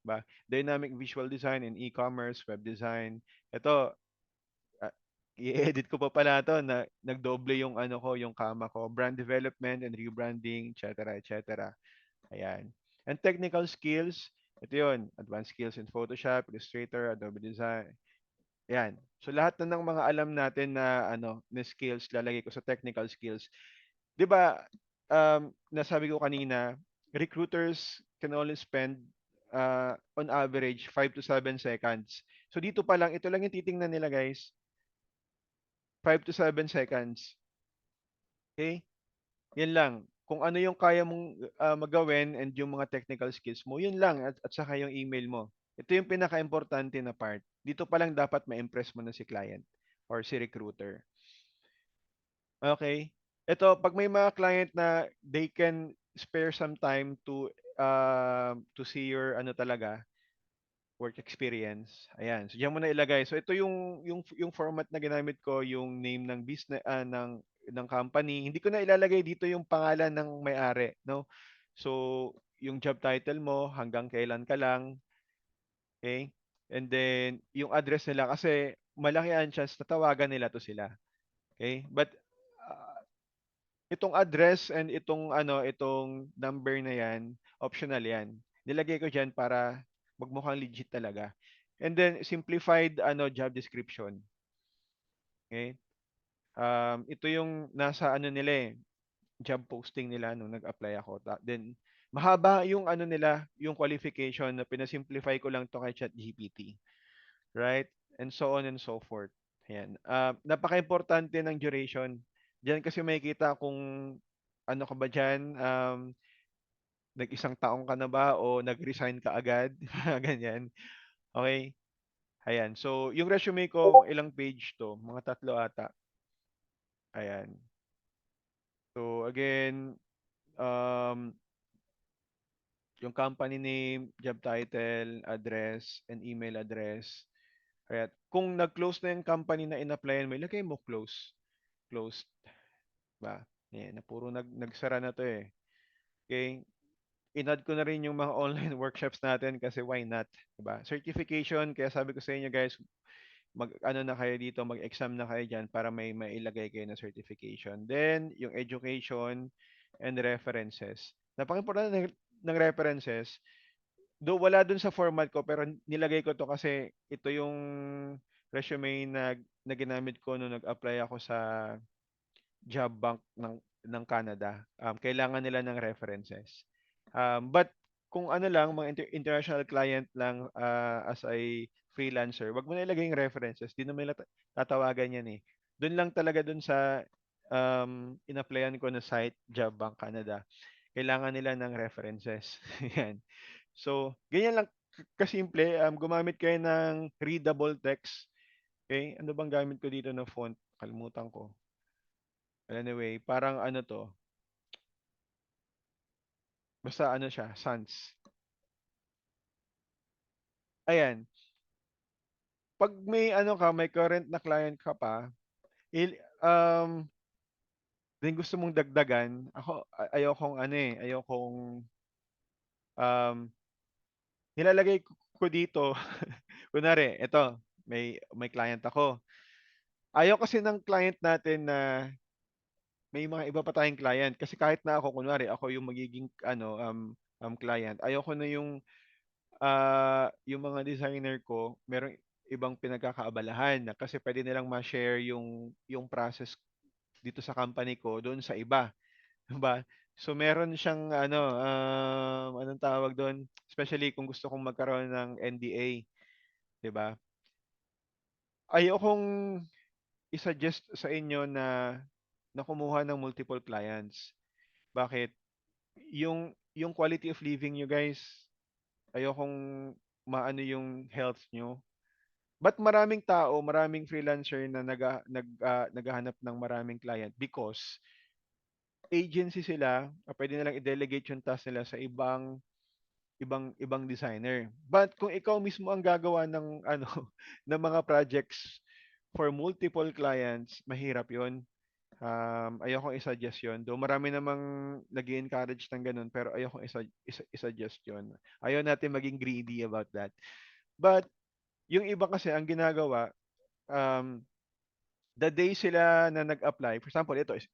ba? Dynamic visual design and e-commerce, web design. Ito, ah, i-edit ko pa pala to na nagdoble yung ano ko, yung kama ko, brand development and rebranding, etc., etc. Ayan. And technical skills, ito yun, advanced skills in Photoshop, Illustrator, Adobe Design. Ayan. So lahat na ng mga alam natin na ano, na skills lalagay ko sa technical skills. 'Di ba, nasabi ko kanina, recruiters can only spend on average 5 to 7 seconds. So dito pa lang, ito lang yung titingnan nila, guys. 5 to 7 seconds. Okay? Yan lang. Kung ano yung kaya mong magawin and yung mga technical skills mo, yun lang at saka yung email mo. Ito yung pinaka-importante na part. Dito pa lang dapat ma-impress mo na si client or si recruiter. Okay? Ito, pag may mga client na they can spare some time to see your ano talaga, work experience. Ayan. So diyan mo na ilagay. So ito yung format na ginamit ko, yung name ng business ng company. Hindi ko na ilalagay dito yung pangalan ng may-ari, no? So yung job title mo, hanggang kailan ka lang, okay? And then yung address nila kasi malaki ang chance na tawagan nila to sila. Okay? But uh, itong address and itong number na yan, optional yan. Nilagay ko diyan para magmukhang legit talaga. And then simplified job description. Okay? Ito yung nasa ano nila job posting nila nung nag-apply ako. Then Mahaba yung ano nila, yung qualification na pinasimplify ko lang to kay ChatGPT, right? And so on and so forth. Ayan. Napaka-importante ng duration. Diyan kasi makikita kung ano ka ba diyan, nag-isang taong ka na ba o nag-resign ka agad, mga ganyan. Okay? Ayan. So, yung resume ko, ilang page to? Mga 3 ata. Ayan. So, again, um, yung company name, job title, address, and email address. Kaya kung nag-close na yung company na in-applyan mo, ilagay mo close. Closed ba? Ayan, na puro nagsara na to eh. Okay? In-add ko na rin yung mga online workshops natin kasi why not? Diba? Certification, kaya sabi ko sa inyo guys, mag-ano na kayo dito, mag-exam na kayo dyan para may mailagay kayo na certification. Then, yung education and references. Napaka-importante ng references. Do wala dun sa format ko pero nilagay ko to kasi ito yung resume na ginamit ko nung nag-apply ako sa job bank ng Canada. Kailangan nila ng references. But kung ano lang, mga international client lang as a freelancer, wag mo na ilagay yung references. Di naman nila tatawagan yan eh. Doon lang talaga doon sa in-applyan ko na site, Job Bank Canada. Kailangan nila ng references. Yan. So, ganyan lang kasimple. Gumamit kayo ng readable text. Okay? Ano bang gamit ko dito na font? Kalimutan ko. Anyway, parang ano to, basta ano siya, sans. Ayan, pag may ano ka, may current na client ka pa, il, then gusto mong dagdagan, ako, ayokong ano eh, ayokong, um, nilalagay ko dito, kunwari, eto, may client ako. Ayaw kasi ng client natin na may mga iba pa tayong client. Kasi kahit na ako, kunwari, ako yung magiging ano, client, ayoko na yung mga designer ko, merong ibang pinagkakaabalahan na kasi pwede nilang ma-share yung process dito sa company ko doon sa iba, 'di ba? So meron siyang ano, anong tawag doon? Especially kung gusto kong magkaroon ng NDA, 'di ba? Ayokong i-suggest sa inyo na kumuha ng multiple clients. Bakit? Yung quality of living nyo guys, ayokong maano yung health nyo. But maraming tao, maraming freelancer na naghahanap ng maraming client because agency sila, pwede nilang i-delegate yung task nila sa ibang designer. But kung ikaw mismo ang gagawa ng ano ng mga projects for multiple clients, mahirap 'yon. Ayoko i-suggest 'yon. Though marami namang nag-encourage ng ganun, pero ayoko i-suggest 'yon. Ayaw natin maging greedy about that. But yung iba kasi ang ginagawa, um, the day sila na nag-apply, for example, ito is,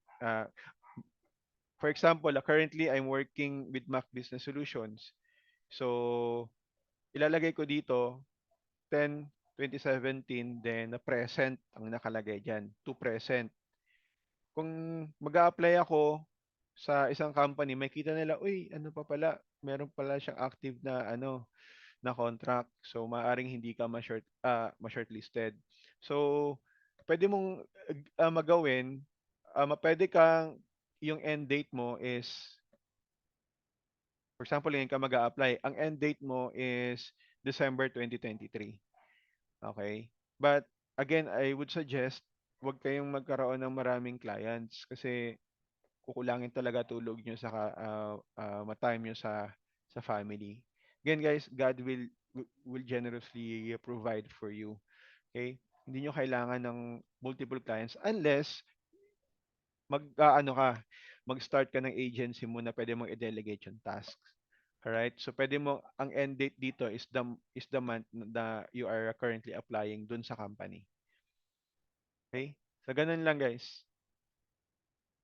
for example, currently I'm working with Mac Business Solutions. So, ilalagay ko dito 10, 2017, then na present ang nakalagay diyan, to present. Kung mag-a-apply ako sa isang company, makita nila, uy, ano pa pala, meron pala siyang active na ano, na contract. So, maaring hindi ka ma-shortlisted. So, pwede mong magawin, pwede kang, yung end date mo is, for example, ngayon ka mag-a-apply, ang end date mo is December 2023. Okay? But, again, I would suggest, huwag kayong magkaroon ng maraming clients kasi kukulangin talaga tulog nyo sa time nyo sa family. Again guys, God will generously provide for you. Okay? Hindi nyo kailangan ng multiple clients unless ano ka, mag-start ka ng agency mo na pwede mong i-delegate yung tasks. Alright? So pwede mo ang end date dito is the month na you are currently applying dun sa company. Okay? So ganun lang guys.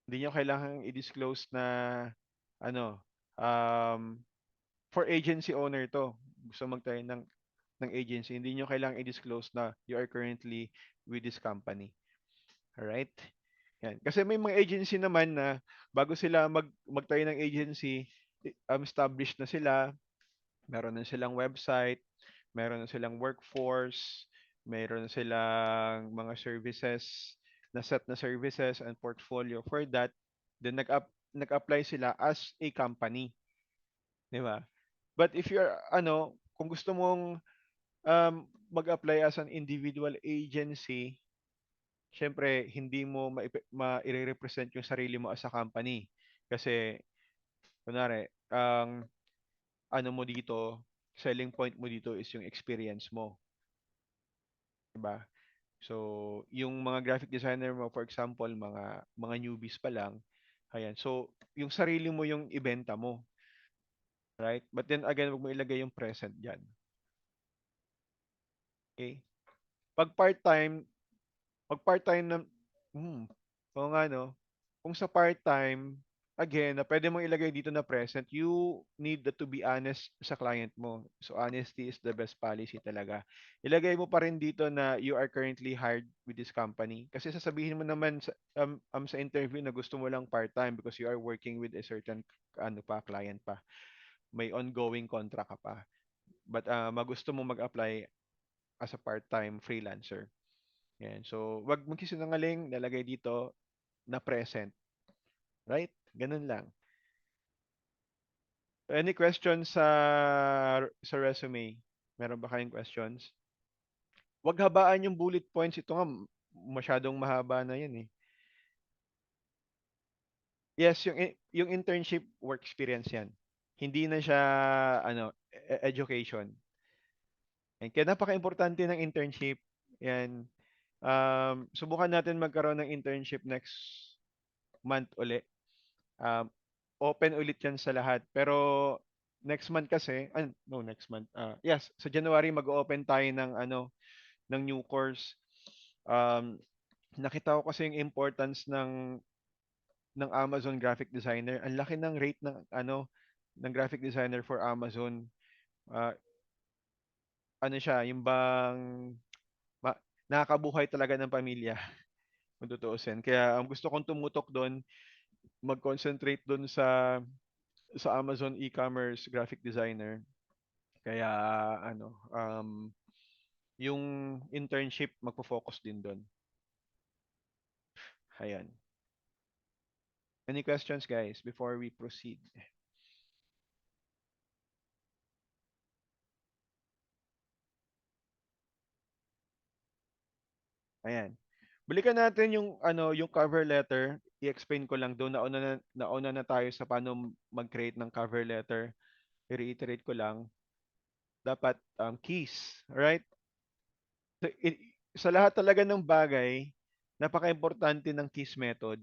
Hindi nyo kailangang i-disclose na ano, um, for agency owner to. Gusto magtayo ng agency, hindi nyo kailangang i-disclose na you are currently with this company. Alright? Yan. Kasi may mga agency naman na bago sila magtayo ng agency, established na sila, meron na silang website, meron na silang workforce, meron na silang mga services, na services and portfolio for that, then nag-apply sila as a company, di ba? But if you're, kung gusto mong mag-apply as an individual agency, syempre, hindi mo ma-represent yung sarili mo as a company. Kasi, kunwari, ang ano mo dito, selling point mo dito is yung experience mo. Diba? So, yung mga graphic designer mo, for example, mga newbies pa lang, ayan. So, yung sarili mo yung ibenta mo, right? But then again, wag mo ilagay yung present diyan. Okay? Pag part-time, pag part-time na, oo nga no, kung sa part-time, again, na pwede mong ilagay dito na present, you need to be honest sa client mo. So, honesty is the best policy talaga. Ilagay mo pa rin dito na you are currently hired with this company. Kasi sasabihin mo naman sa interview na gusto mo lang part-time because you are working with a certain client pa. May ongoing contract ka pa. But magusto mo mag-apply as a part-time freelancer. Yan. So, wag magsisinungaling, nalagay dito na present. Right? Ganun lang. Any questions sa resume? Meron ba kayong questions? Wag habaan yung bullet points. Ito nga, masyadong mahaba na yan eh. Yes, yung internship work experience yan. Hindi na siya education. And kaya napaka-importante ng internship. Yan. Subukan natin magkaroon ng internship next month uli. Um, Open ulit yan sa lahat. Pero next month kasi, no, next month. Yes, sa January mag-open tayo ng new course. Um, Nakita ko kasi yung importance ng Amazon graphic designer. Ang laki ng rate ng graphic designer for Amazon. Ah, ano siya, yung bang nakakabuhay talaga ng pamilya kung tutuusin. Kaya ang gusto kong tumutok doon, mag-concentrate doon sa Amazon e-commerce graphic designer. Kaya yung internship magpo-focus din doon. Ayan. Any questions guys before we proceed? Ayan. Balikan natin yung cover letter. I-explain ko lang doon, nauna na tayo sa paano mag-create ng cover letter. I-reiterate ko lang, dapat keys, right? Sa lahat talaga ng bagay, napaka-importante ng keys method.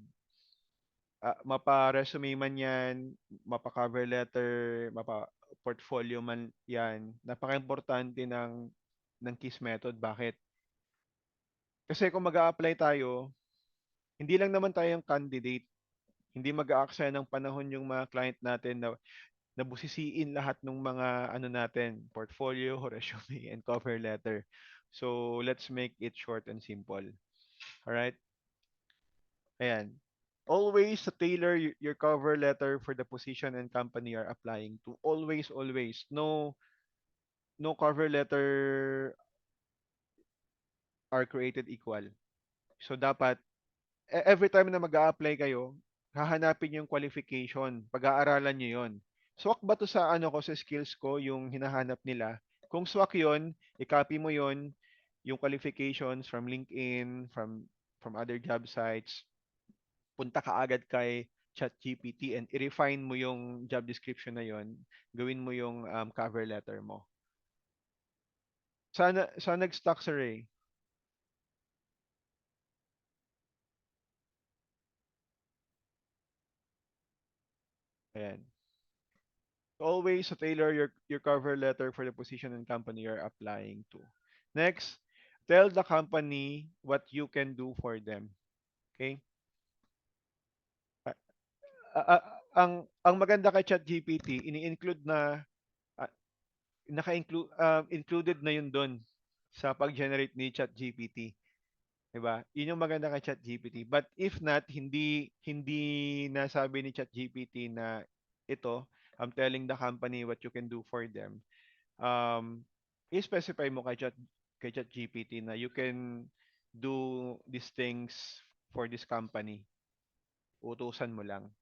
Mapa-resume man yan, mapa-cover letter, mapa-portfolio man yan, napaka-importante ng KISS method. Bakit? Kasi kung mag-a-apply tayo, hindi lang naman tayo yung candidate. Hindi mag-aaksaya ng panahon yung mga client natin na nabusisiin lahat ng mga natin, portfolio, resume, and cover letter. So, let's make it short and simple. Alright? Ayan. Always tailor your cover letter for the position and company you're applying to. Always, always. No cover letter are created equal. So dapat every time na mag-a-apply kayo, hahanapin yung qualification. Pag-aaralan nyo yun. Swak ba to sa sa skills ko yung hinahanap nila? Kung swak yun, i-copy mo yun, yung qualifications from LinkedIn, from other job sites, punta ka agad kay ChatGPT and i-refine mo yung job description na yon, gawin mo yung cover letter mo. Sana nag-stuck sa Ray. Ayan. Always tailor your cover letter for the position and company you're applying to. Next, tell the company what you can do for them. Okay? Ah, ang maganda kay ChatGPT, ini-include na included na yun doon sa pag-generate ni ChatGPT. 'Di ba? Yun yung maganda kay ChatGPT. But if not, hindi nasabi ni ChatGPT na ito, telling the company what you can do for them, um, i-specify mo kay ChatGPT na you can do these things for this company. Utusan mo lang.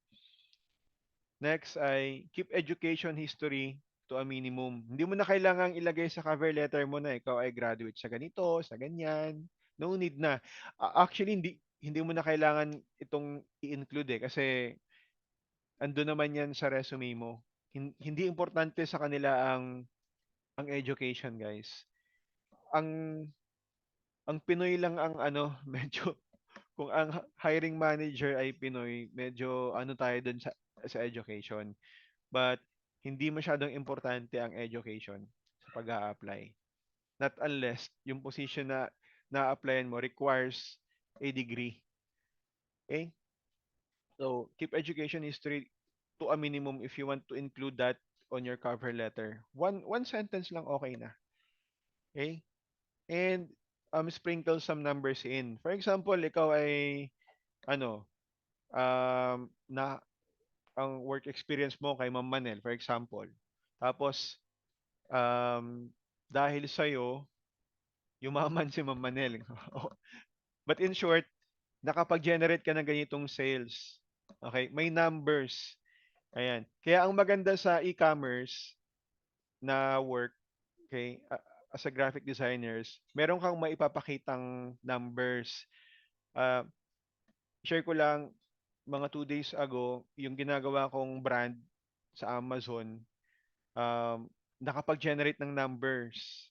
Next ay keep education history to a minimum. Hindi mo na kailangang ilagay sa cover letter mo na ikaw ay graduate sa ganito, sa ganyan. No need na. Actually, hindi mo na kailangan itong i-include kasi ando naman yan sa resume mo. Hindi importante sa kanila ang education, guys. Ang ang Pinoy lang ang ano, medyo kung ang hiring manager ay Pinoy, medyo ano tayo dun sa education. But hindi masyadong importante ang education sa pag-a-apply. Not unless yung position na na-applyan mo requires a degree. Okay? So, keep education history to a minimum if you want to include that on your cover letter. One sentence lang okay na. Okay? And sprinkle some numbers in. For example, ikaw ay ano, na ang work experience mo kay Ma'am Manel, for example. Tapos dahil sa'yo, yumaman si Ma'am Manel. But in short, nakapag-generate ka ng ganitong sales. Okay? May numbers. Ayan. Kaya ang maganda sa e-commerce na work, okay, as a graphic designers, meron kang maipapakitang numbers. Uh, Share ko lang, mga 2 days ago, yung ginagawa kong brand sa Amazon, nakapag-generate ng numbers.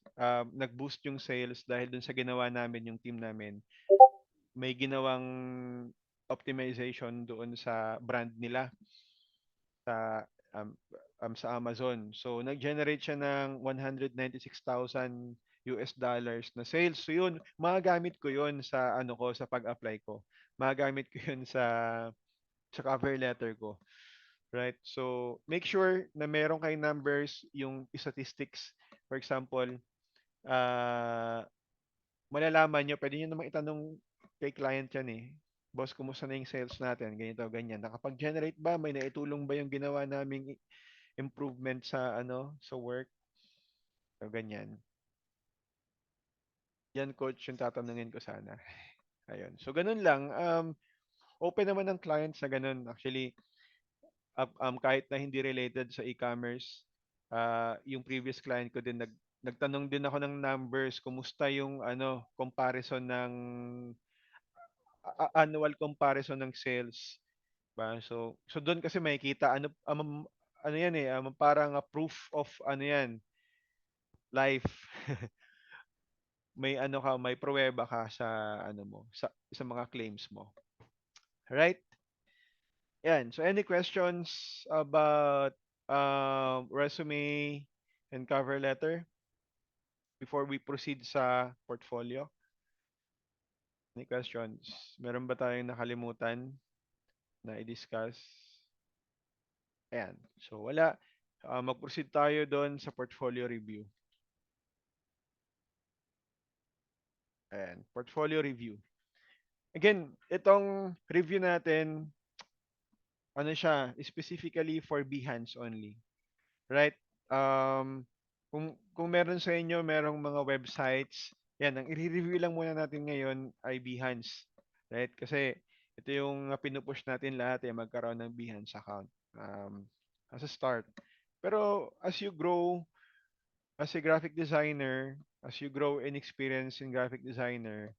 Nag-boost yung sales dahil dun sa ginawa namin, yung team namin. May ginawang optimization doon sa brand nila sa sa Amazon. So nag-generate siya ng 196,000 US dollars na sales. So yun, magagamit ko yun sa ano ko sa pag-apply ko. Magagamit ko yun sa cover letter ko. Right? So make sure na meron kayong numbers, yung statistics. For example, malalaman nyo, pwede nyo namang itanong kay client yan eh. Boss, kumusta na yung sales natin? Ganito, ganyan. Nakapag-generate ba? May naitulong ba yung ginawa naming improvement sa ano, sa work? So, ganyan. Yan, coach, yung tatanungin ko sana. Ayun. So, ganun lang. Open naman ang client sa ganun. Actually, kahit na hindi related sa e-commerce, yung previous client ko din, nagtanong din ako ng numbers, kumusta yung ano, comparison ng annual comparison ng sales ba. So doon kasi makikita ano yan eh, parang proof of ano yan, life. May ano ka, may pruweba ka sa ano mo, sa mga claims mo. Right? Yan. So any questions about resume and cover letter before we proceed sa portfolio? Any questions? Meron ba tayong nakalimutan na i-discuss? Ayan. So wala. Mag-proceed tayo doon sa portfolio review. Ayan. Portfolio review. Again, itong review natin, ano siya, specifically for Behance only. Right? Kung meron sa inyo, merong mga websites, yan, ang i-review lang muna natin ngayon ay Behance. Right? Kasi ito yung pinupush natin lahat magkaroon ng Behance account. As a start. Pero as you grow as a graphic designer, as you grow in experience in graphic designer,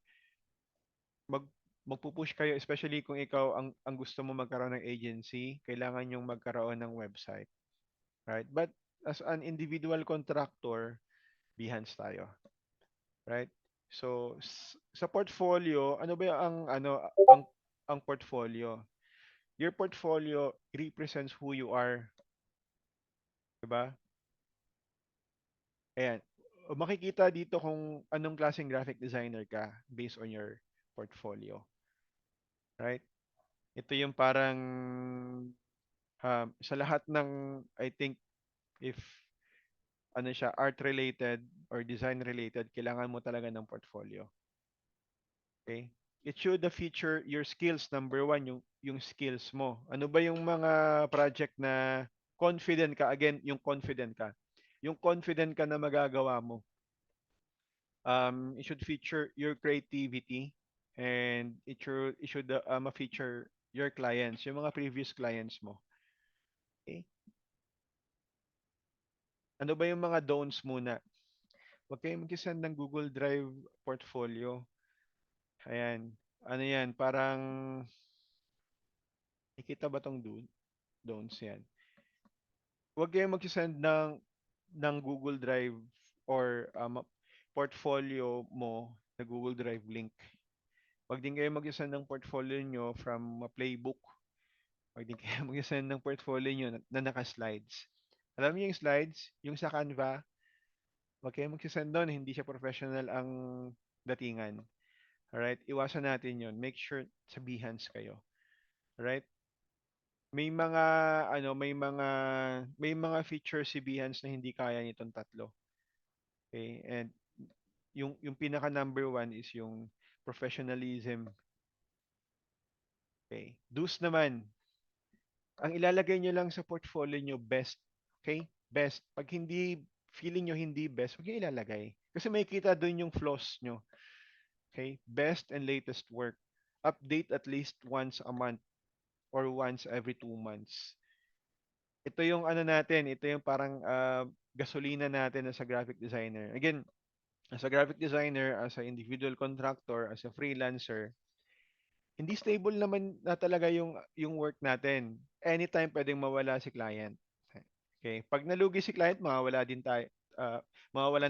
mag magpupush kayo, especially kung ikaw ang gusto mo magkaroon ng agency, kailangan yung magkaroon ng website, right? But as an individual contractor, Behance tayo, right? So sa portfolio, ano ba ang ano ang portfolio? Your portfolio represents who you are, 'di ba? Ayan. Makikita dito kung anong klaseng graphic designer ka based on your portfolio, right? Ito yung parang sa lahat ng I think if ano siya art related or design related, kailangan mo talaga ng portfolio. Okay? It should feature your skills. Number one, yung skills mo. Ano ba yung mga project na confident ka, again, yung confident ka. Yung confident ka na magagawa mo. It should feature your creativity and it should feature your clients, yung mga previous clients mo. Okay? Ano ba yung mga don'ts muna? Huwag kayong mag-send ng Google Drive portfolio. Ayan. Ano yan? Parang, ikita ba tong don'ts yan? Huwag kayong mag-send ng Google Drive or portfolio mo na Google Drive link. Huwag din kayo mag-send ng portfolio nyo from a playbook. Huwag din kayo mag-send ng portfolio nyo na naka-slides. Alam niyo yung slides? Yung sa Canva, huwag kayo mag-send doon. Hindi siya professional ang datingan. Alright? Iwasan natin yon. Make sure sa Behance kayo. Alright? May mga may mga features si Behance na hindi kaya nitong tatlo. Okay? And yung pinaka number one is yung professionalism. Okay? Do's naman, ang ilalagay nyo lang sa portfolio nyo, best. Okay? Best. Pag hindi, feeling nyo hindi best, huwag nyo ilalagay. Kasi may kita doon yung flaws nyo. Okay? Best and latest work. Update at least once a month or once every 2 months. Ito yung ano natin, ito yung parang gasolina natin as a graphic designer. Again, as a graphic designer, as an individual contractor, as a freelancer, hindi stable naman na talaga yung work natin. Anytime pwedeng mawala si client. Okay? Pag nalugi si client, mawawalan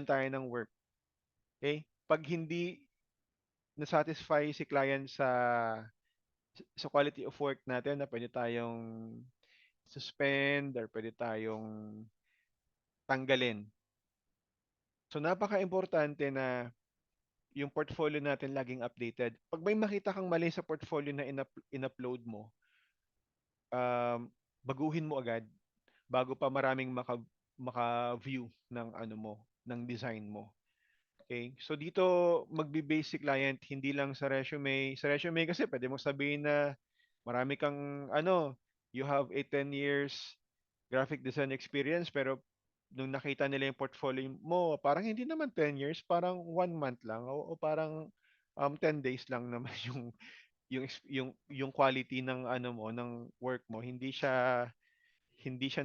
tayo ng work. Okay? Pag hindi na-satisfy si client sa quality of work natin, na pwede tayong suspend or pwede tayong tanggalin. So napaka-importante na yung portfolio natin laging updated. Pag may makita kang mali sa portfolio na in-upload mo, baguhin mo agad bago pa maraming maka-view ng ano mo, ng design mo. Okay? So dito magbe-basic client hindi lang sa resume. Sa resume kasi pwede mong sabihin na marami kang you have a 10 years graphic design experience pero nung nakita nila yung portfolio mo, parang hindi naman 10 years, parang 1 month lang o parang 10 days lang naman yung quality ng ano mo, ng work mo. Hindi siya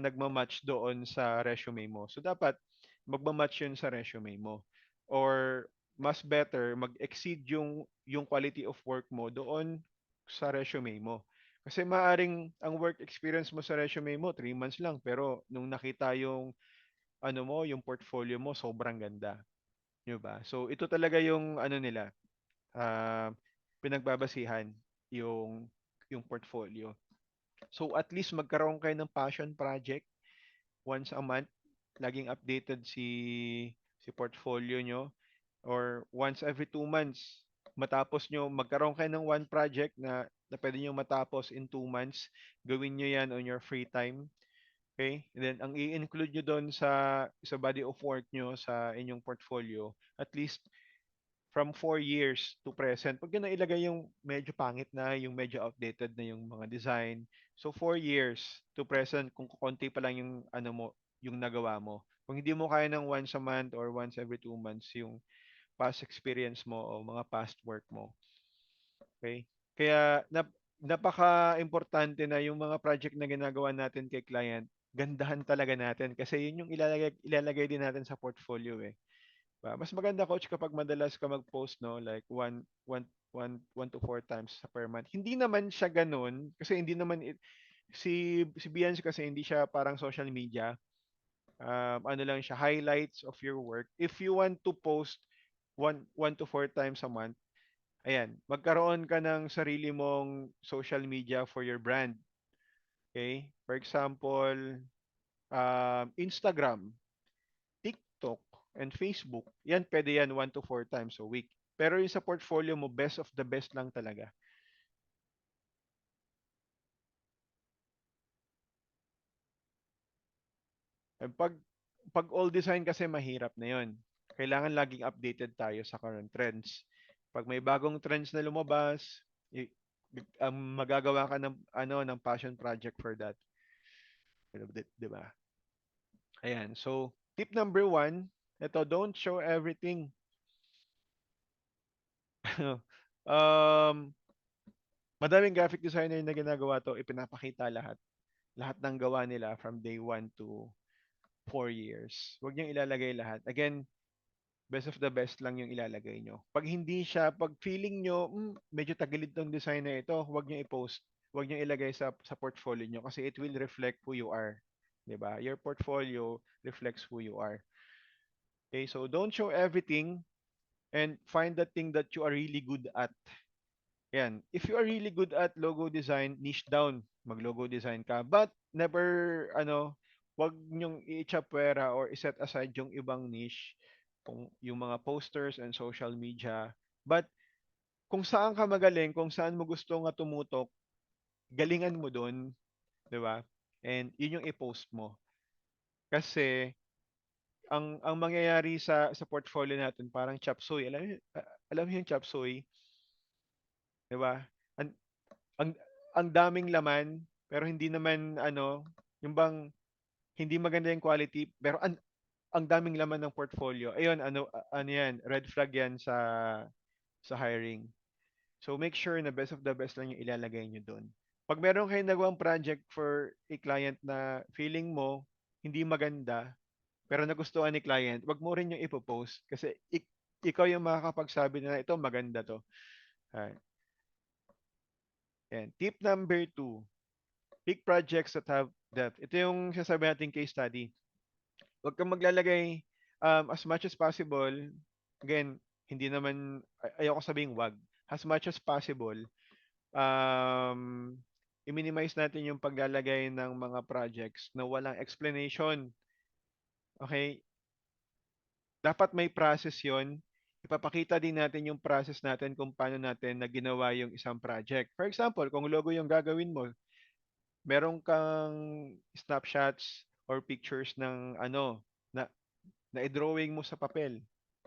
nagma-match doon sa resume mo. So dapat magma-match 'yun sa resume mo. Or mas better mag-exceed yung quality of work mo doon sa resume mo. Kasi maaring ang work experience mo sa resume mo 3 months lang pero nung nakita yung ano mo, yung portfolio mo sobrang ganda, 'di ba? So ito talaga yung ano nila, ah, pinagbabasihan yung yung portfolio. So at least magkaroon kayo ng passion project once a month, laging updated si portfolio nyo or once every 2 months matapos nyo, magkaroon kayo ng one project na pwede nyo matapos in 2 months. Gawin nyo yan on your free time. Okay? And then, ang i-include nyo doon sa body of work nyo sa inyong portfolio, at least from 4 years to present. Pag yun na ilagay yung medyo pangit na, yung medyo outdated na yung mga design. So 4 years to present kung konti pa lang yung ano mo, yung nagawa mo. Kung hindi mo kaya ng once a month or once every 2 months yung past experience mo o mga past work mo. Okay? Kaya napaka-importante na yung mga project na ginagawa natin kay client, gandahan talaga natin kasi yun yung ilalagay din natin sa portfolio eh. Mas maganda coach kapag madalas ka mag-post no like one to four times sa per month. Hindi naman siya ganun kasi hindi naman si Beyonce kasi hindi siya parang social media. Ano lang siya highlights of your work. If you want to post one to four times a month, ayan, magkaroon ka ng sarili mong social media for your brand. Okay? For example, Instagram, TikTok, and Facebook, yan pwede yan 1 to 4 times a week. Pero yung sa portfolio mo, best of the best lang talaga. And pag all design kasi mahirap na yon. Kailangan laging updated tayo sa current trends. Pag may bagong trends na lumabas, magagawa ka ng passion project for that. Di ba? Ayan. So, tip number one, ito, don't show everything. um, Madaming graphic designer na ginagawa to, ipinapakita lahat. Lahat ng gawa nila from day one to 4 years. Huwag niyong ilalagay lahat. Again, best of the best lang yung ilalagay nyo. Pag hindi siya, pag feeling nyo, medyo tagilid tong design na ito, huwag nyo i-post. Huwag nyo ilagay sa portfolio nyo kasi it will reflect who you are. 'Di ba? Your portfolio reflects who you are. Okay, so don't show everything and find the thing that you are really good at. Yan. If you are really good at logo design, niche down, mag-logo design ka. But never, wag nyong i-chapwera or i-set aside yung ibang niche, kung yung mga posters and social media. But kung saan ka magaling, kung saan mo gusto nga tumutok, galingan mo dun, di ba? And yun yung i-post mo. Kasi ang mangyayari sa portfolio natin parang chop suey. Alam mo yung chop suey, di ba? Ang ang ang daming laman pero hindi naman yung bang hindi maganda yung quality pero ang daming laman ng portfolio. Ayun, ano yan, red flag yan sa hiring. So make sure na best of the best lang yung ilalagay nyo doon. Pag meron kayong nagawang project for a client na feeling mo hindi maganda pero nagustuhan ni client, wag mo rin yung ipopost kasi ikaw yung makakapagsabi na ito maganda to. Ah, yan. Tip number two, pick projects that have depth. Ito yung sasabi natin case study. Huwag kang maglalagay as much as possible. Again, hindi naman, ayoko sabing wag. As much as possible, um, i-minimize natin yung paglalagay ng mga projects na walang explanation. Okay? Dapat may process yon. Ipapakita din natin yung process natin kung paano natin na ginawa yung isang project. For example, kung logo yung gagawin mo, meron kang snapshots or pictures ng na na-drawing mo sa papel.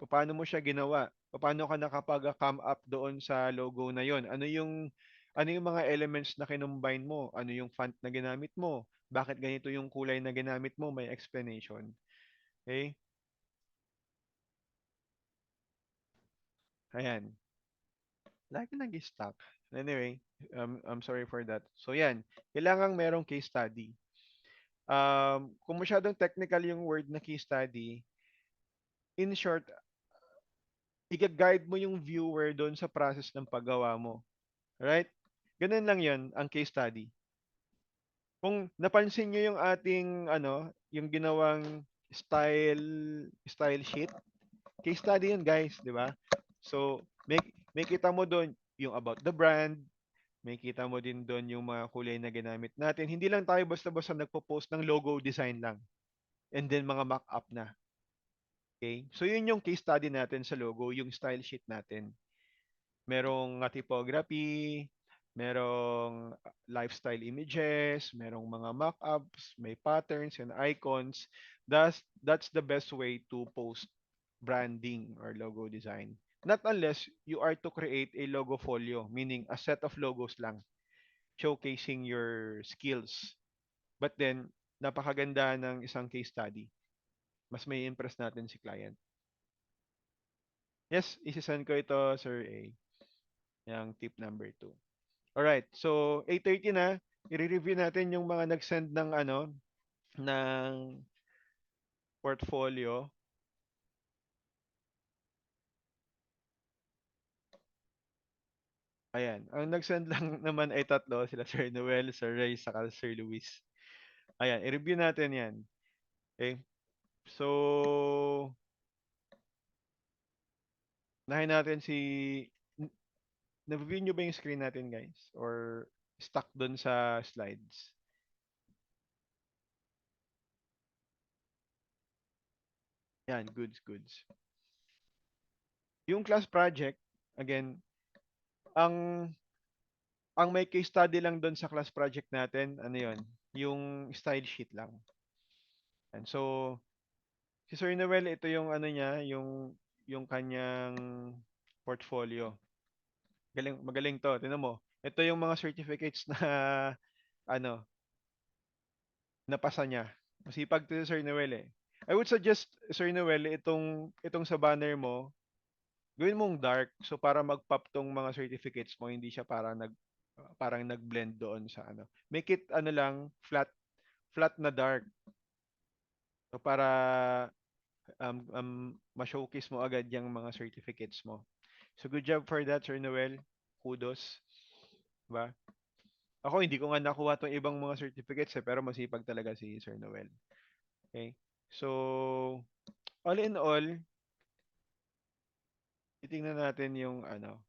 Paano mo siya ginawa? Paano ka nakapag-come up doon sa logo na yon? Ano yung mga elements na kinumbine mo? Ano yung font na ginamit mo? Bakit ganito yung kulay na ginamit mo? May explanation. Okay? Ayan. Lagi nag-stuck. Anyway, I'm sorry for that. So yan, kailangang merong case study. Kung masyadong technical yung word na case study, in short, i-guide mo yung viewer doon sa process ng paggawa mo. Right? Ganun lang 'yon ang case study. Kung napansin niyo yung ating yung ginawang style sheet, case study 'yun, guys, 'di ba? So, may kita mo doon yung about the brand, may kita mo din doon yung mga kulay na ginamit natin. Hindi lang tayo basta-basta nagpo-post ng logo design lang and then mga mock-up na. Okay? So, yun yung case study natin sa logo, yung style sheet natin. Merong typography, merong lifestyle images, merong mga mock-ups, may patterns and icons. That's the best way to post branding or logo design. Not unless you are to create a logo folio, meaning a set of logos lang, showcasing your skills. But then, napakaganda ng isang case study. Mas may impress natin si client. Yes, isisend ko ito, Sir A. Yung tip number 2. Alright, so 8:30 na. I-review natin yung mga nag-send ng ng portfolio. Ayan, ang nag-send lang naman ay tatlo, sila Sir Noel, Sir Ray, saka Sir Luis. Ayan, i-review natin 'yan. Okay? So, nahin natin si n- na-view nyo ba yung screen natin, guys? Or stuck doon sa slides? Yan, goods. Yung class project, again, ang ang may case study lang doon sa class project natin, ano yon, yung style sheet lang. And so, si Sir Noel, ito yung niya, yung kanyang portfolio. Magaling to, tinan mo. Ito yung mga certificates na ano, napasa niya. Masipag to si Sir Noel eh. I would suggest, Sir Noel, itong sa banner mo, gawin mong dark. So, para mag-pop tong mga certificates mo, hindi siya parang nag-blend doon sa ano. Make it, ano lang, flat na dark. So, para ma-showcase mo agad yung mga certificates mo. So, good job for that, Sir Noel. Kudos. Ba? Ako, hindi ko nga nakuha tong ibang mga certificates eh, pero masipag talaga si Sir Noel. Okay? So, all in all, titingnan natin yung ano.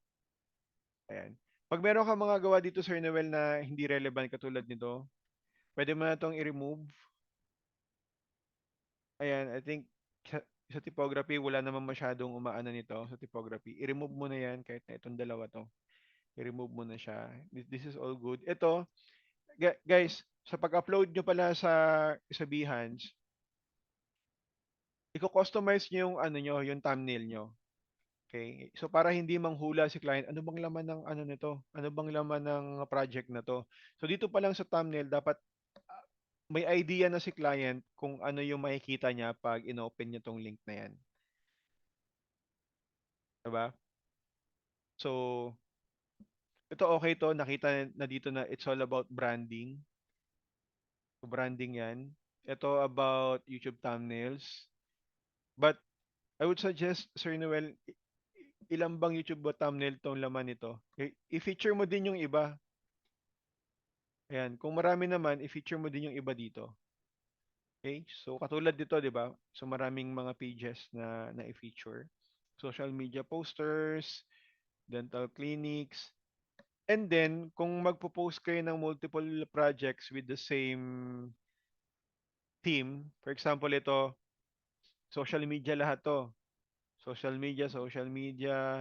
Ayan. Pag meron ka mga gawa dito, Sir Noel, na hindi relevant katulad nito, pwede mo na itong i-remove. Ayan, I think sa typography, wala naman masyadong umaano nito sa typography. I-remove mo na yan kahit na itong dalawa to. I-remove mo na siya. This is all good. Ito, guys, sa pag-upload nyo pala sa Behance, i-customize nyo yung ano nyo, yung thumbnail nyo. Okay? So para hindi manghula si client, ano bang laman ng ano nito? Ano bang laman ng project na to? So dito pa lang sa thumbnail, dapat may idea na si client kung ano yung makikita niya pag inopen niya tong link na yan. Diba? So, ito okay to. Nakita na dito na it's all about branding. So, branding yan. Ito about YouTube thumbnails. But I would suggest, Sir Noel, ilang bang YouTube ba thumbnail tong laman nito? I-feature mo din yung iba. Ayan. Kung marami naman, i-feature mo din yung iba dito. Okay? So, katulad dito, di ba? So, maraming mga pages na i-feature. Social media posters, dental clinics. And then, kung magpo-post kayo ng multiple projects with the same theme, for example, ito, social media lahat to. Social media,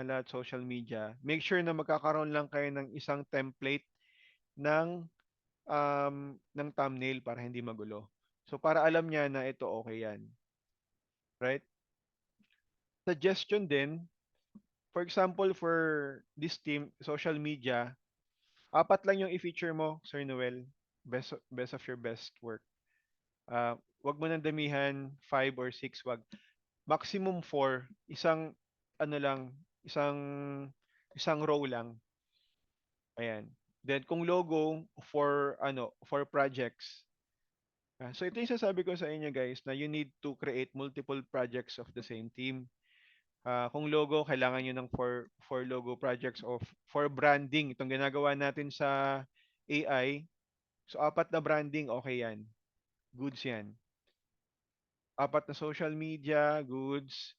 lahat social media. Make sure na magkakaroon lang kayo ng isang template ng thumbnail para hindi magulo. So, para alam niya na ito okay yan. Right? Suggestion din, for example, for this team, social media, apat lang yung i-feature mo, Sir Noel. Best of your best work. Wag mo nang damihan, 5 or 6, wag. Maximum 4, ano lang, isang isang row lang. Ayan. Then kung logo for projects. So ito yung sasabi ko sa inyo guys na you need to create multiple projects of the same team. Kung logo, kailangan nyo ng for logo projects of for branding. Itong ginagawa natin sa AI. So, 4 na branding, okay yan. Goods yan. 4 na social media, goods.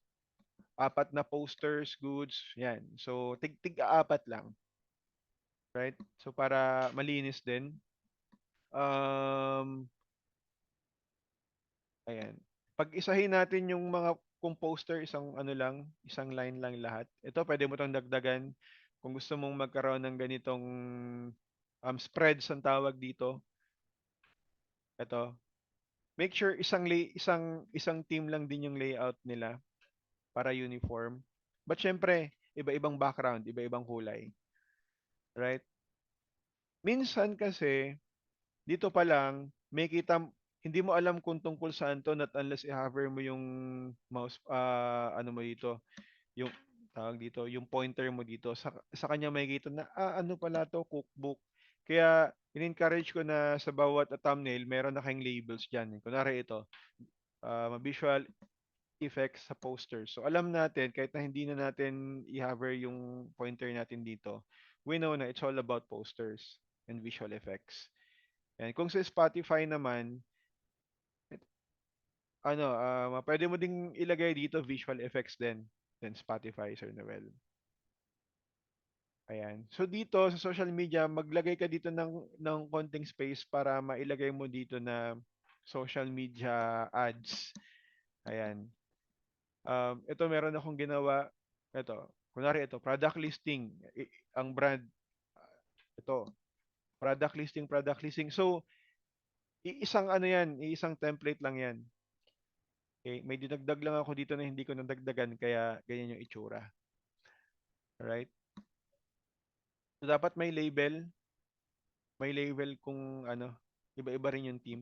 4 na posters, goods. Yan. So, tig-4 lang. Right? So, para malinis din. Um, ayan. Pag-isahin natin yung mga kung poster, isang ano lang, isang line lang lahat. Ito, pwede mo itong dagdagan kung gusto mong magkaroon ng ganitong spreads ang tawag dito. Ito. Make sure isang team lang din yung layout nila para uniform. But syempre, iba-ibang background, iba-ibang kulay. Right? Minsan kasi, dito pa lang, hindi mo alam kung tungkol saan to not unless i-hover mo yung mouse, ano mo dito, yung tawag dito, yung pointer mo dito. Sa kanya makikita na, ano pala to, cookbook. Kaya, in-encourage ko na sa bawat thumbnail, meron na kayong labels dyan. Kunwari ito, visual effects sa poster. So alam natin, kahit na hindi na natin i-hover yung pointer natin dito, we know na it's all about posters and visual effects. And kung sa Spotify naman, pwede mo ding ilagay dito visual effects din. Then Spotify, Sir Noel. Ayan. So dito sa social media, maglagay ka dito ng konting space para mailagay mo dito na social media ads. Ayan. Ito meron akong ginawa. Ito, kunwari ito, product listing. Ang brand, ito, product listing. So, isang ano yan, isang template lang yan. Okay, may dinagdag lang ako dito na hindi ko nadagdagan, kaya ganyan yung itsura. Alright? So, dapat may label kung ano, iba-iba rin yung team.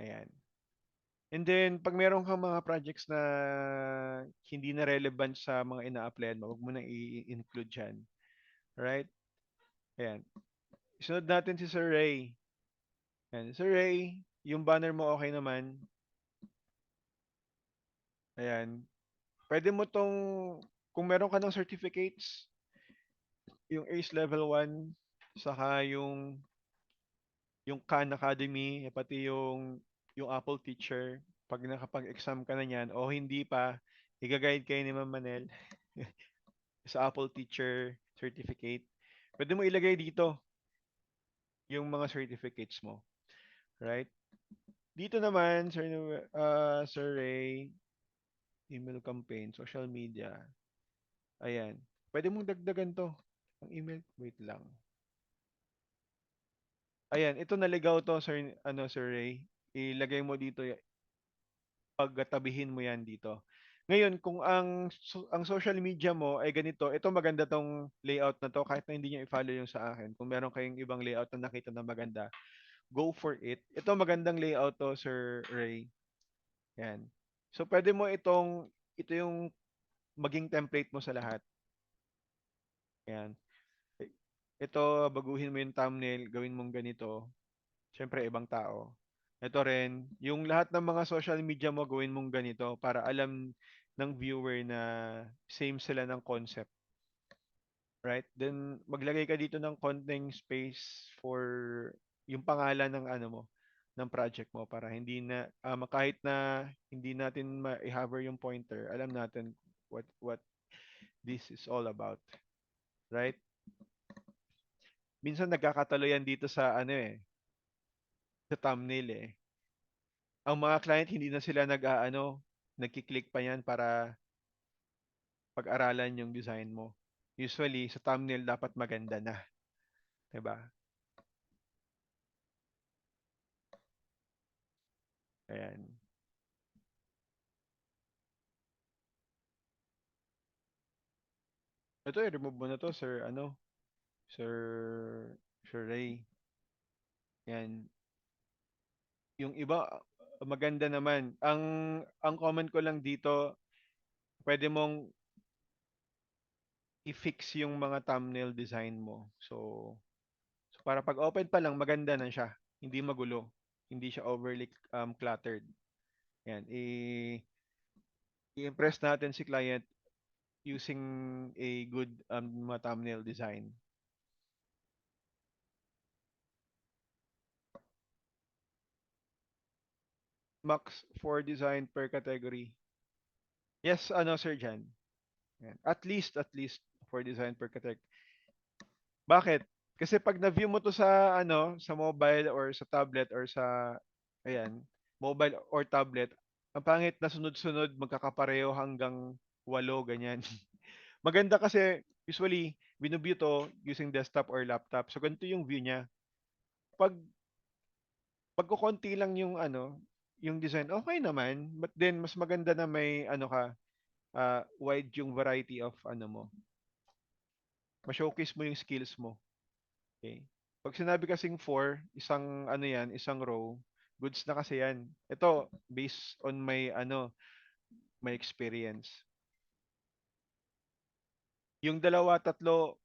Ayan. And then, pag meron kang mga projects na hindi na relevant sa mga ina-applyan mo, wag mo na i-include dyan. Right? Ayan. Sunod natin si Sir Ray. Ayan. Sir Ray, yung banner mo okay naman. Ayan. Pwede mo tong, kung meron ka ng certificates, yung ACE Level 1, saka yung Khan Academy, pati yung Apple Teacher, pag nakapag-exam ka na niyan, o hindi pa, i-guide kayo ni Ma'am Manel sa Apple Teacher certificate. Pwede mo ilagay dito yung mga certificates mo. Right? Dito naman, Sir Ray, email campaign, social media. Ayan. Pwede mong dagdagan to. Ang email, wait lang. Ayan, ito naligaw to, Sir Ray. Ilagay mo dito, pagtabihin mo yan dito. Ngayon, kung ang social media mo ay ganito, ito maganda tong layout na to, kahit na hindi niyo i-follow yung sa akin. Kung meron kayong ibang layout na nakita na maganda, go for it. Ito magandang layout to, Sir Ray. Yan. So, pwede mo ito yung maging template mo sa lahat. Yan. Ito, baguhin mo yung thumbnail, gawin mong ganito. Siyempre, ibang tao. Ito rin, yung lahat ng mga social media mo, gawin mong ganito para alam ng viewer na same sila ng concept. Right? Then, maglagay ka dito ng konting space for yung pangalan ng ano mo, ng project mo para hindi na, kahit na hindi natin ma-hover yung pointer, alam natin what this is all about. Right? Minsan nagkakatalo yan dito sa ano sa thumbnail eh. Ang mga client hindi na sila nagki-click pa yan para pag-aralan yung design mo. Usually sa thumbnail dapat maganda na, 'di ba? Ayan. Ito i-remove mo na to, Sir Sir Sir Ray. Yan. Yung iba maganda naman. Ang comment ko lang dito, pwede mong i-fix yung mga thumbnail design mo. So para pag open pa lang maganda na siya. Hindi magulo. Hindi siya overly cluttered. Yan. I-impress natin si client using a good mga thumbnail design. Max for design per category. Yes, Sir Jan. Yan. At least for design per category. Bakit? Kasi pag na-view mo to sa mobile or sa tablet or ayan, mobile or tablet, ang pangit na sunod-sunod magkakapareho hanggang 8 ganyan. Maganda kasi usually binuview to using desktop or laptop. So ganito yung view niya. Pag pagkokonti lang yung design, okay naman. But then mas maganda na may wide yung variety of mo. Ma-showcase mo yung skills mo. Okay? Pag sinabi kasing 4, isang row, goods na kasi yan. Ito, based on my experience. Yung dalawa, tatlo,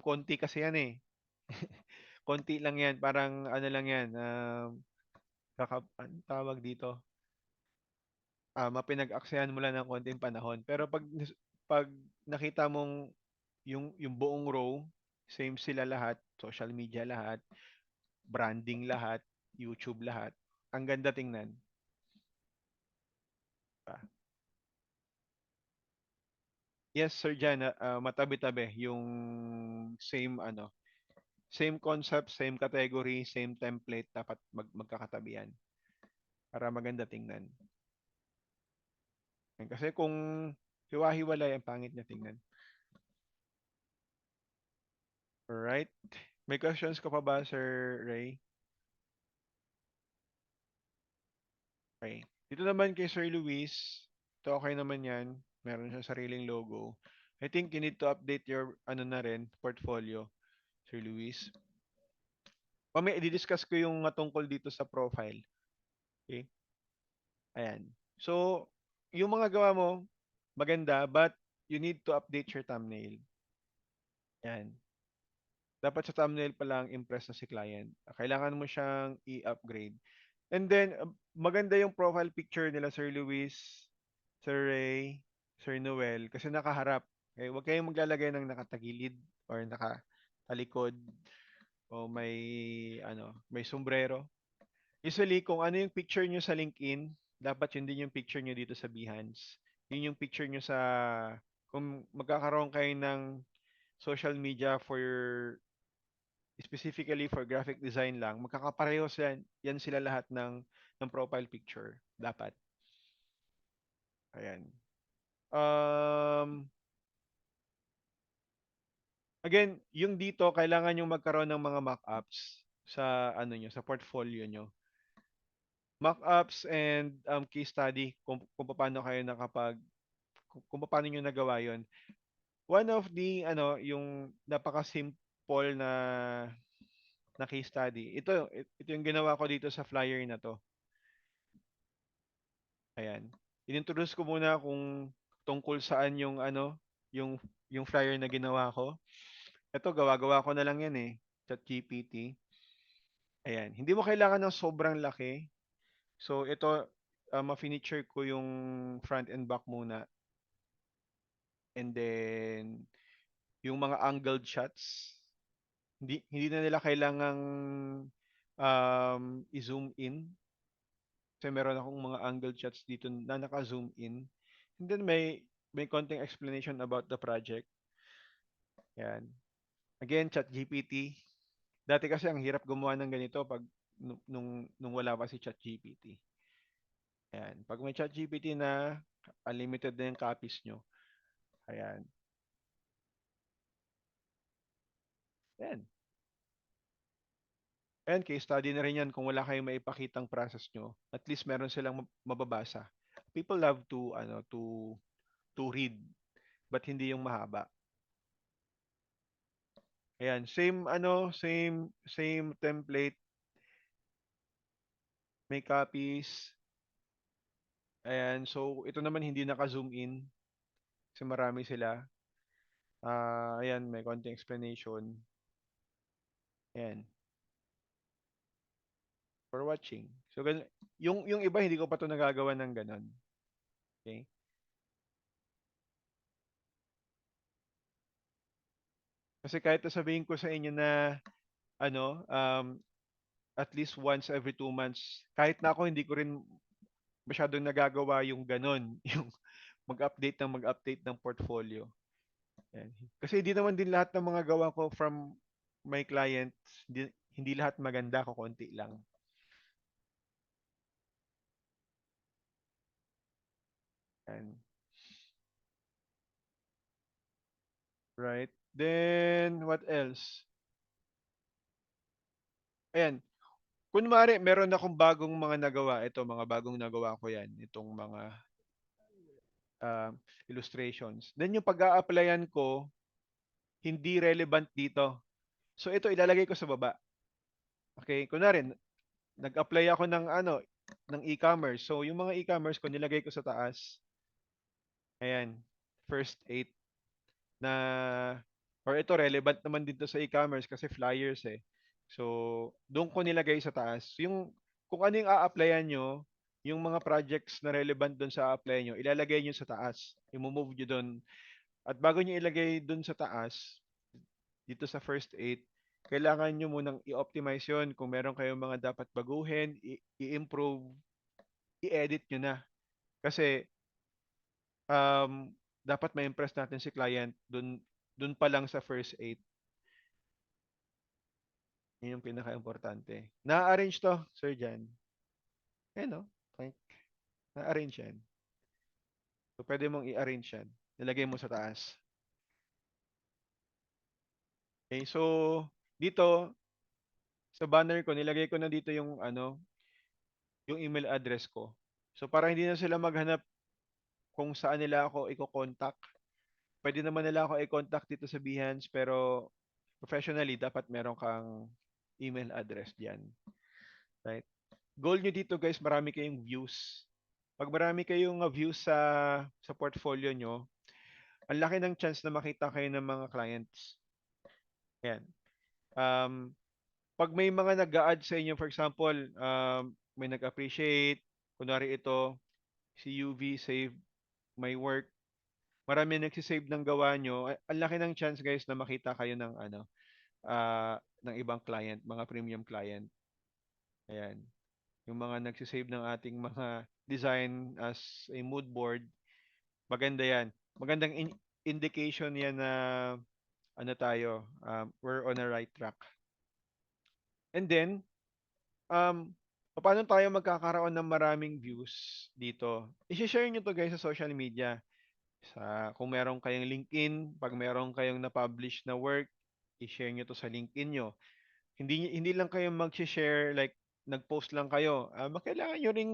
konti kasi yan eh. Konti lang yan, parang ano lang yan, ano tawag dito? Mapinag-aksayan mo lang ng konting panahon. Pero pag nakita mong yung buong row, same sila lahat, social media lahat, branding lahat, YouTube lahat. Ang ganda tingnan. Pa. Yes, Sir Jan, matabi-tabi yung same concept, same category, same template dapat magkakatabi yan para maganda tingnan. Kasi kung hiwa-hiwalay ang pangit na tingnan. Alright? May questions ka pa ba, Sir Ray? Okay. Dito naman kay Sir Luis, ito okay naman yan. Meron siyang sariling logo. I think you need to update your na rin, portfolio, Sir Luis. Mamaya i-discuss ko yung tungkol dito sa profile. Okay? Ayan. So, yung mga gawa mo, maganda, but you need to update your thumbnail. Ayan. Dapat sa thumbnail pa lang impress na si client. Kailangan mo siyang i-upgrade. And then, maganda yung profile picture nila, Sir Luis, Sir Ray, Sir Noel, kasi nakaharap. Okay? Huwag kayong maglalagay ng nakatagilid or nakatalikod o may sombrero. Usually, kung ano yung picture nyo sa LinkedIn, dapat yun din yung picture nyo dito sa Behance. Yun yung picture nyo kung magkakaroon kayo ng social media specifically for graphic design lang, magkakaparehos yan sila lahat ng profile picture. Dapat. Ayan. Um, Again, yung dito, kailangan yung magkaroon ng mga mock-ups sa sa portfolio nyo. Mock-ups and case study kung paano kayo kung paano nyo nagawa yon. One of the yung napaka-simple na case study. Ito yung ginawa ko dito sa flyer na to. Ayan. Inintroduce ko muna kung tungkol saan yung yung flyer na ginawa ko. Ito gawa-gawa ko na lang yan eh. ChatGPT. Ayan. Hindi mo kailangan ng sobrang laki. So ito ma-feature ko yung front and back muna. And then yung mga angled shots. Hindi na nila kailangang i-zoom in. Kasi meron akong mga angled shots dito na naka-zoom in. And then may konting explanation about the project. Yan. Again, ChatGPT. Dati kasi ang hirap gumawa ng ganito pag nung wala pa si ChatGPT. Ayan. Pag may ChatGPT na, unlimited na yung copies nyo. Ayan. Ayan. And case study na rin yan kung wala kayong maipakitang process nyo. At least meron silang mababasa. People love to read, but hindi yung mahaba. Ayan, same template, may copies. Ayan, so ito naman hindi naka-zoom in kasi marami sila. Ayan, may konting explanation. Ayan, for watching. So yung iba hindi ko pa to nagagawa ng ganun. Okay? Kasi kahit sabihin ko sa inyo na ano, at least once every 2 months, kahit na ako hindi ko rin masyadong nagagawa yung ganun, yung mag-update ng portfolio. Yan. Kasi hindi naman din lahat ng mga gawa ko from my clients, hindi lahat maganda, ko konti lang. And right. Then what else? Ayan. Kunwari, meron akong bagong mga nagawa. Ito, mga bagong nagawa ko yan. Itong mga uh, illustrations. Then yung pag-a-applyan ko, hindi relevant dito. So ito ilalagay ko sa baba. Okay? Kunwari, nag-apply ako ng e-commerce. So yung mga e-commerce ko nilagay ko sa taas. Ayan, first 8 na or ito relevant naman dito sa e-commerce kasi flyers eh. So, doon ko nilagay sa taas. Yung kung ano yung a-applyan nyo, yung mga projects na relevant doon sa a-applyan nyo, ilalagay nyo sa taas. I-move nyo doon. At bago nyo ilagay doon sa taas, dito sa first 8, kailangan nyo munang i-optimize yun. Kung meron kayong mga dapat baguhin, i-improve, i-edit nyo na. Kasi dapat ma-impress natin si client dun pa lang sa first 8. Yun yung pinaka-importante. Na-arrange to, Sir Jan. Eh no? Like, na-arrange yan. So, pwede mong i-arrange yan. Nilagay mo sa taas. Okay, so, dito, sa banner ko, nilagay ko na dito yung email address ko. So, para hindi na sila maghanap kung saan nila ako i-contact. Pwede naman nila ako i-contact dito sa Behance, pero professionally, dapat meron kang email address diyan. Right? goal nyo dito guys, marami kayong views. Pag marami kayong views sa portfolio nyo, ang laki ng chance na makita kayo ng mga clients. Yan. Um, pag may mga nag-a-add sa inyo, for example, may nag-appreciate, kunwari ito, si UV save my work, marami nagsisave ng gawa nyo, ang laki ng chance guys na makita kayo ng ng ibang client, mga premium client. Ayan. Yung mga nagsisave ng ating mga design as a mood board, maganda yan. Magandang indication yan na ano tayo, we're on a right track. And then, um, paano tayo magkakaroon ng maraming views dito? I-share nyo to guys sa social media. Kung meron kayong LinkedIn, pag meron kayong na-publish na work, i-share nyo to sa LinkedIn nyo. Hindi lang kayo mag-share like nag-post lang kayo. Kailangan nyo ring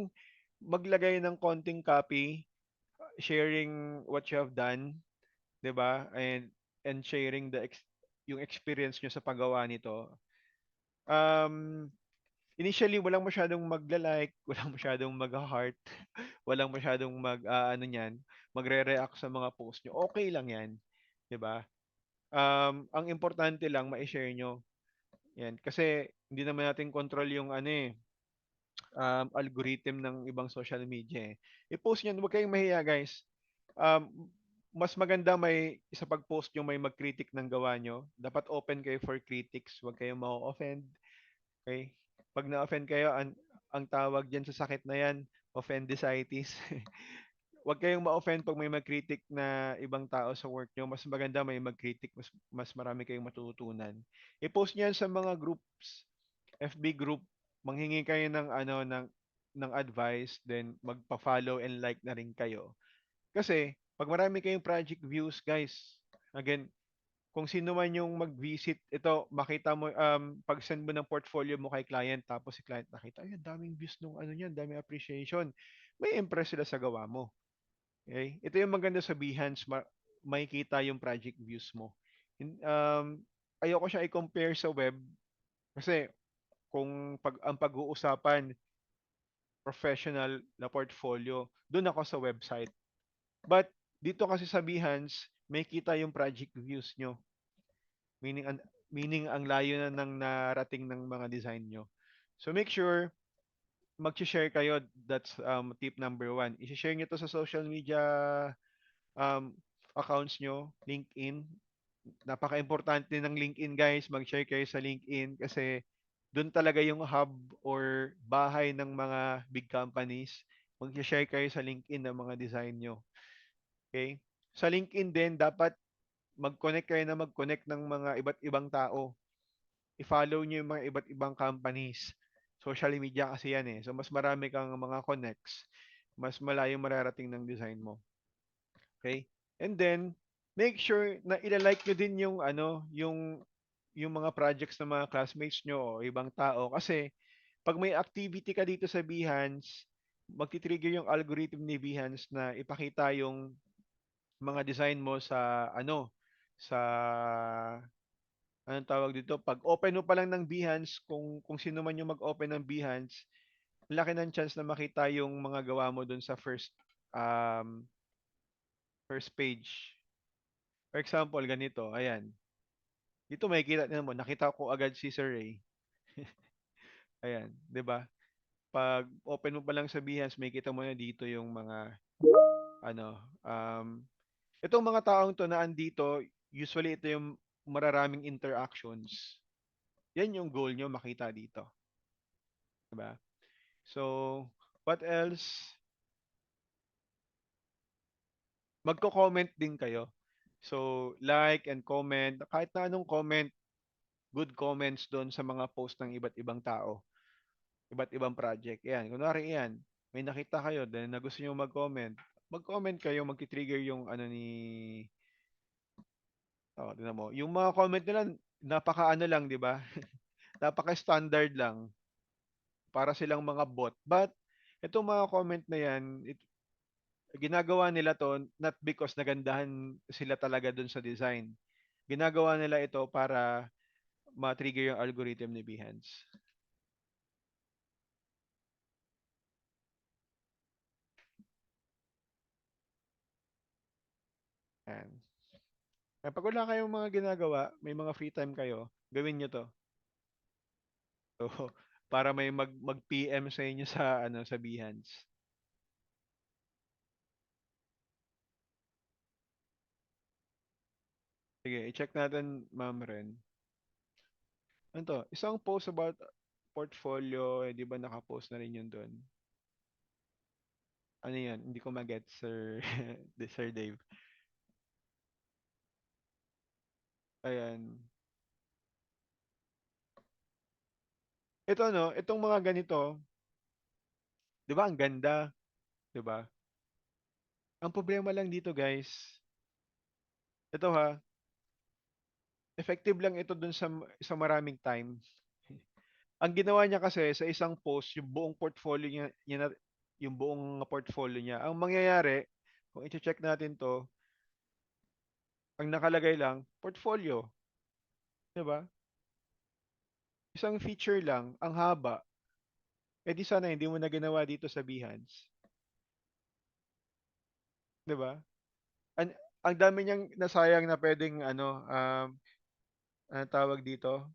maglagay ng konting copy, sharing what you have done, 'di ba? And sharing yung experience nyo sa paggawa nito. Um, Initially walang masyadong magla-like, walang masyadong mag-heart, walang masyadong ano niyan, magre-react sa mga post nyo. Okay lang 'yan, 'di ba? Ang importante lang ma-share nyo. Yan, kasi hindi naman natin control yung algorithm ng ibang social media eh. I-post nyo, huwag kayong mahiya guys. Um, mas maganda may isa pag-post yung may mag-critic ng gawa nyo. Dapat open kayo for critics, huwag kayong ma-offend. Okay? Pag na-offend kayo, ang tawag dyan sa sakit na yan, offendicitis. Huwag kayong ma-offend pag may mag-critic na ibang tao sa work nyo. Mas maganda may mag-critic, mas marami kayong matututunan. I-post niyan sa mga groups, FB group, manghingi kayo ng advice, then magpa-follow and like na rin kayo. Kasi pag marami kayong project views, guys, again, kung sino man yung mag-visit, ito, makita mo, pag-send mo ng portfolio mo kay client, tapos si client nakita, ay, ang daming views nung ano yan, daming appreciation. May impress sila sa gawa mo. Okay? Ito yung maganda sa Behance, makikita yung project views mo. Ayoko siya i-compare sa web kasi kung ang pag-uusapan professional na portfolio, doon ako sa website. But dito kasi sa Behance, may kita yung project views nyo. Meaning ang layo na ng narating ng mga design nyo. So make sure mag-share kayo. That's tip number 1. I-share nyo to sa social media um, accounts nyo, LinkedIn. Napaka-importante ng LinkedIn guys. Mag-share kayo sa LinkedIn kasi doon talaga yung hub or bahay ng mga big companies. Mag-share kayo sa LinkedIn ng mga design nyo. Okay? Sa LinkedIn din, dapat mag-connect ng mga iba't ibang tao. I-follow nyo yung mga iba't ibang companies. Social media kasi yan eh. So, mas marami kang mga connects. Mas malayo mararating ng design mo. Okay? And then, make sure na ilalike nyo din yung mga projects ng mga classmates nyo o ibang tao. Kasi, pag may activity ka dito sa Behance, magti-trigger yung algorithm ni Behance na ipakita yung mga design mo sa anong tawag dito, pag open mo pa lang ng Behance, kung sino man yung mag-open ng Behance, laki ng chance na makita yung mga gawa mo dun sa first page. For example, ganito, ayan. Dito makikita niyo mo, nakita ko agad si Sir Ray. Ayan, 'di ba? Pag open mo pa lang sa Behance, makikita mo na dito yung mga ano, itong mga taong to na andito, usually ito yung mararaming interactions. Yan yung goal nyo makita dito. Diba? So, what else? Magko-comment din kayo. So, like and comment. Kahit na anong comment, good comments doon sa mga post ng iba't ibang tao. Iba't ibang project. Yan. Kunwari yan. May nakita kayo, then na gusto nyo mag-comment. Mag-comment kayo, magti-trigger yung tingnan mo. Yung mga comment nila, napaka-ano lang, di ba? Napaka-standard lang. Para silang mga bot. But, itong mga comment na yan, ginagawa nila to not because nagandahan sila talaga dun sa design. Ginagawa nila ito para ma-trigger yung algorithm ni Behance. Pag wala kayong mga ginagawa, may mga free time kayo, gawin nyo to. So, para may mag-PM sa inyo sa ano sa Behance. Sige, i-check natin, Ma'am Ren. Ano to? Isang post about portfolio, eh, di ba nakapost na rin yun doon? Ano yan? Hindi ko mag-get, Sir, Sir Dave. Ayan. Ito no, itong mga ganito, di ba ang ganda, di ba? Ang problema lang dito guys, ito ha, effective lang ito dun sa maraming time. Ang ginawa niya kasi sa isang post, yung buong portfolio yung buong portfolio niya. Ang mangyayari, kung i-check natin to, ang nakalagay lang, portfolio, 'di ba? Isang feature lang, ang haba. Eh di sana hindi mo na ginawa dito sa Behance, 'di ba? Ang, ang dami niyang nasayang na pwedeng ano tawag dito?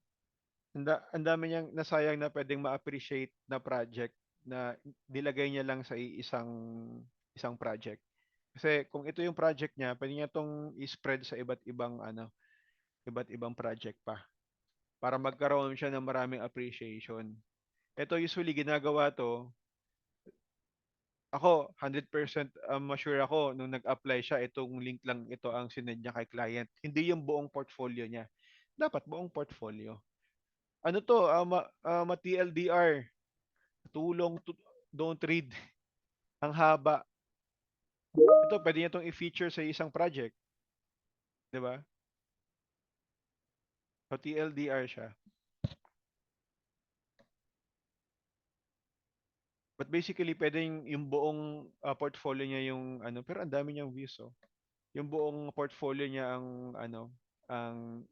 Ang dami niyang nasayang na pwedeng ma-appreciate na project na nilagay niya lang sa isang project. Kasi kung ito yung project niya, pwede niya tong i-spread sa iba't ibang project pa para magkaroon siya ng maraming appreciation. Ito usually ginagawa to, ako 100% sure ako nung nag-apply siya, itong link lang ito ang sinend niya kay client. Hindi yung buong portfolio niya. Dapat buong portfolio. Ano to, ma-TLDR, tulong to, don't read. Ang haba. Ito, pwede niya itong i-feature sa isang project. Di ba? So, TLDR siya. But basically, pwedeng yung buong portfolio niya yung ano, pero ang dami niyang views, oh. Yung buong portfolio niya ang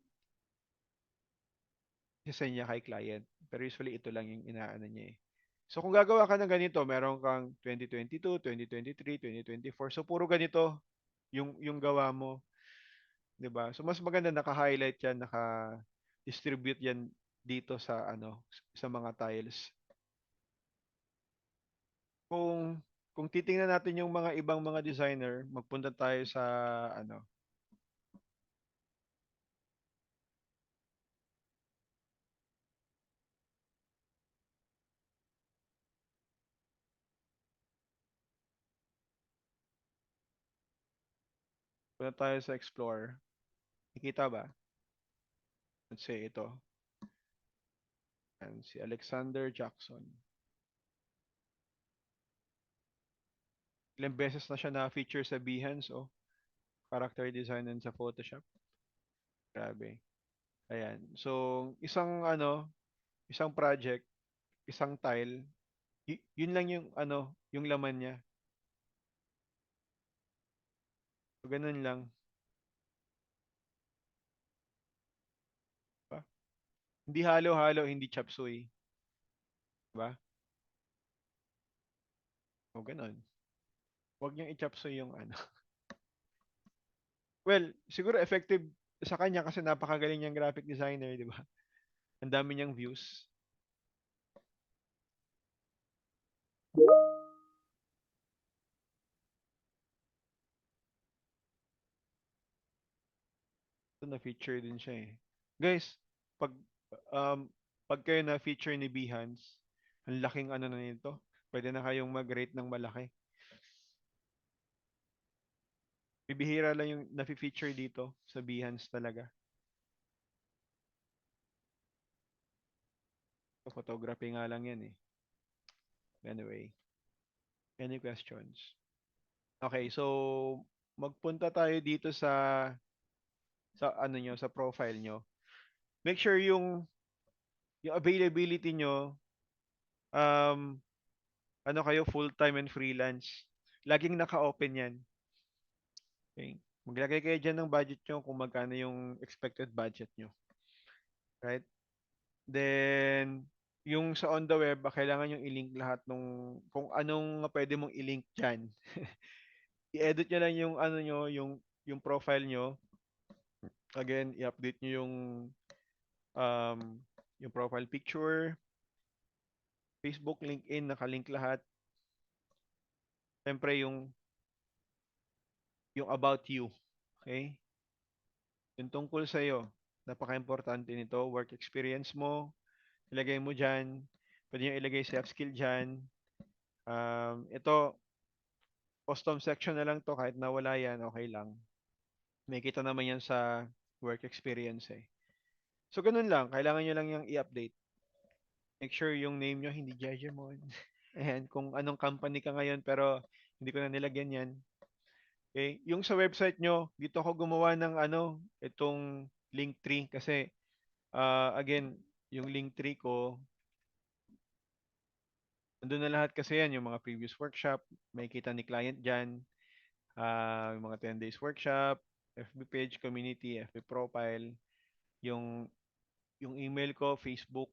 isa niya kay client. Pero usually, ito lang yung inaano niya eh. So, kung gagawa ka ng ganito, meron kang 2022, 2023, 2024. So, puro ganito yung gawa mo. 'Di ba? So, mas maganda naka-highlight yan, naka-distribute yan dito sa sa mga tiles. Kung kung titingnan natin yung mga ibang mga designer, magpunta tayo sa ano, punta tayo sa Explore. Nakita ba? Let's say ito. And si Alexander Jackson. Ilang beses na siya na-feature sa Behance, oh. Character design and sa Photoshop. Grabe. Ayan. So, isang project, isang tile, yun lang yung yung laman niya. So, ganun lang. Diba? Hindi halo-halo, hindi chop suey. Diba? O ganun. Huwag niyang i-chop suey yung ano. Well, siguro effective sa kanya kasi napakagaling niyang graphic designer, di ba? Ang dami niyang views. So, na-feature din siya eh. Guys, pag um, pag kayo na-feature ni Behance, ang laking ano na nito. Pwede na kayong mag-rate ng malaki. Bibihira lang yung na-feature dito sa Behance talaga. So, photography nga lang yan eh. Anyway, any questions? Okay, so magpunta tayo dito sa ano nyo, sa profile nyo. Make sure yung availability nyo, um, ano kayo, full-time and freelance. Laging naka-open yan. Okay? Maglagay kayo dyan ng budget nyo kung magkano yung expected budget nyo. Right? Then, yung sa on the web, kailangan yung i-link lahat kung anong pwede mong i-link dyan. I-edit nyo lang yung ano nyo, yung profile nyo. Again, i-update nyo um, yung profile picture, Facebook, LinkedIn, nakalink lahat. Siyempre, yung about you. Okay? Yung tungkol sa'yo. Napaka-importante nito. Work experience mo, ilagay mo dyan. Pwede nyo ilagay self skill dyan. Ito, custom section na lang to. Kahit nawala yan, okay lang. May kita naman yan sa work experience eh. So, ganun lang. Kailangan nyo lang yung i-update. Make sure yung name nyo hindi Jejemon. Ayan, kung anong company ka ngayon pero hindi ko na nilagyan yan. Okay? Yung sa website nyo, dito ako gumawa ng itong Linktree kasi again, yung Linktree ko, nandun na lahat kasi yan, yung mga previous workshop, may kita ni client dyan, yung mga 10 days workshop, FB page, community, FB profile, yung yung email ko, Facebook,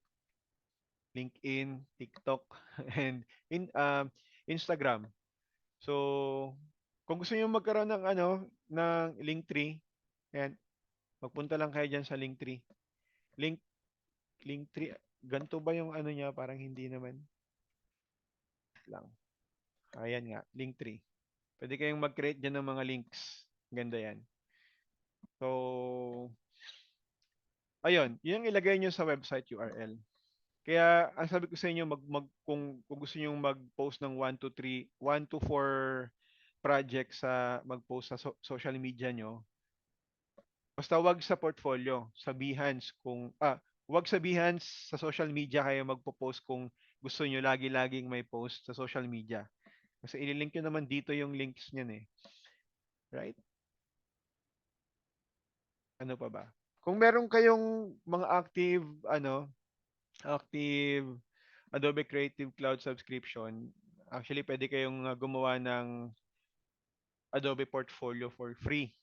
LinkedIn, TikTok, and Instagram. So, kung gusto niyo magkaroon ng ng Linktree, ayan, magpunta lang kayo diyan sa Linktree. Link Linktree, ganito ba yung ano niya? Parang hindi naman lang. Ayan nga, Linktree. Pwede kayong mag-create diyan ng mga links. Ganda 'yan. So, ayun, yun yung ilagay niyo sa website URL. Kaya ang sabi ko sa inyo kung gusto niyo mag-post ng 1 to 4 projects sa mag-post sa social media nyo, basta wag sa portfolio, sa Behance wag sa Behance sa social media kayo magpo-post kung gusto niyo lagi-laging may post sa social media. Kasi ililink nyo naman dito yung links niyan eh. Right? Ano pa ba? Kung meron kayong mga active Adobe Creative Cloud subscription, actually pwede kayong gumawa ng Adobe Portfolio for free.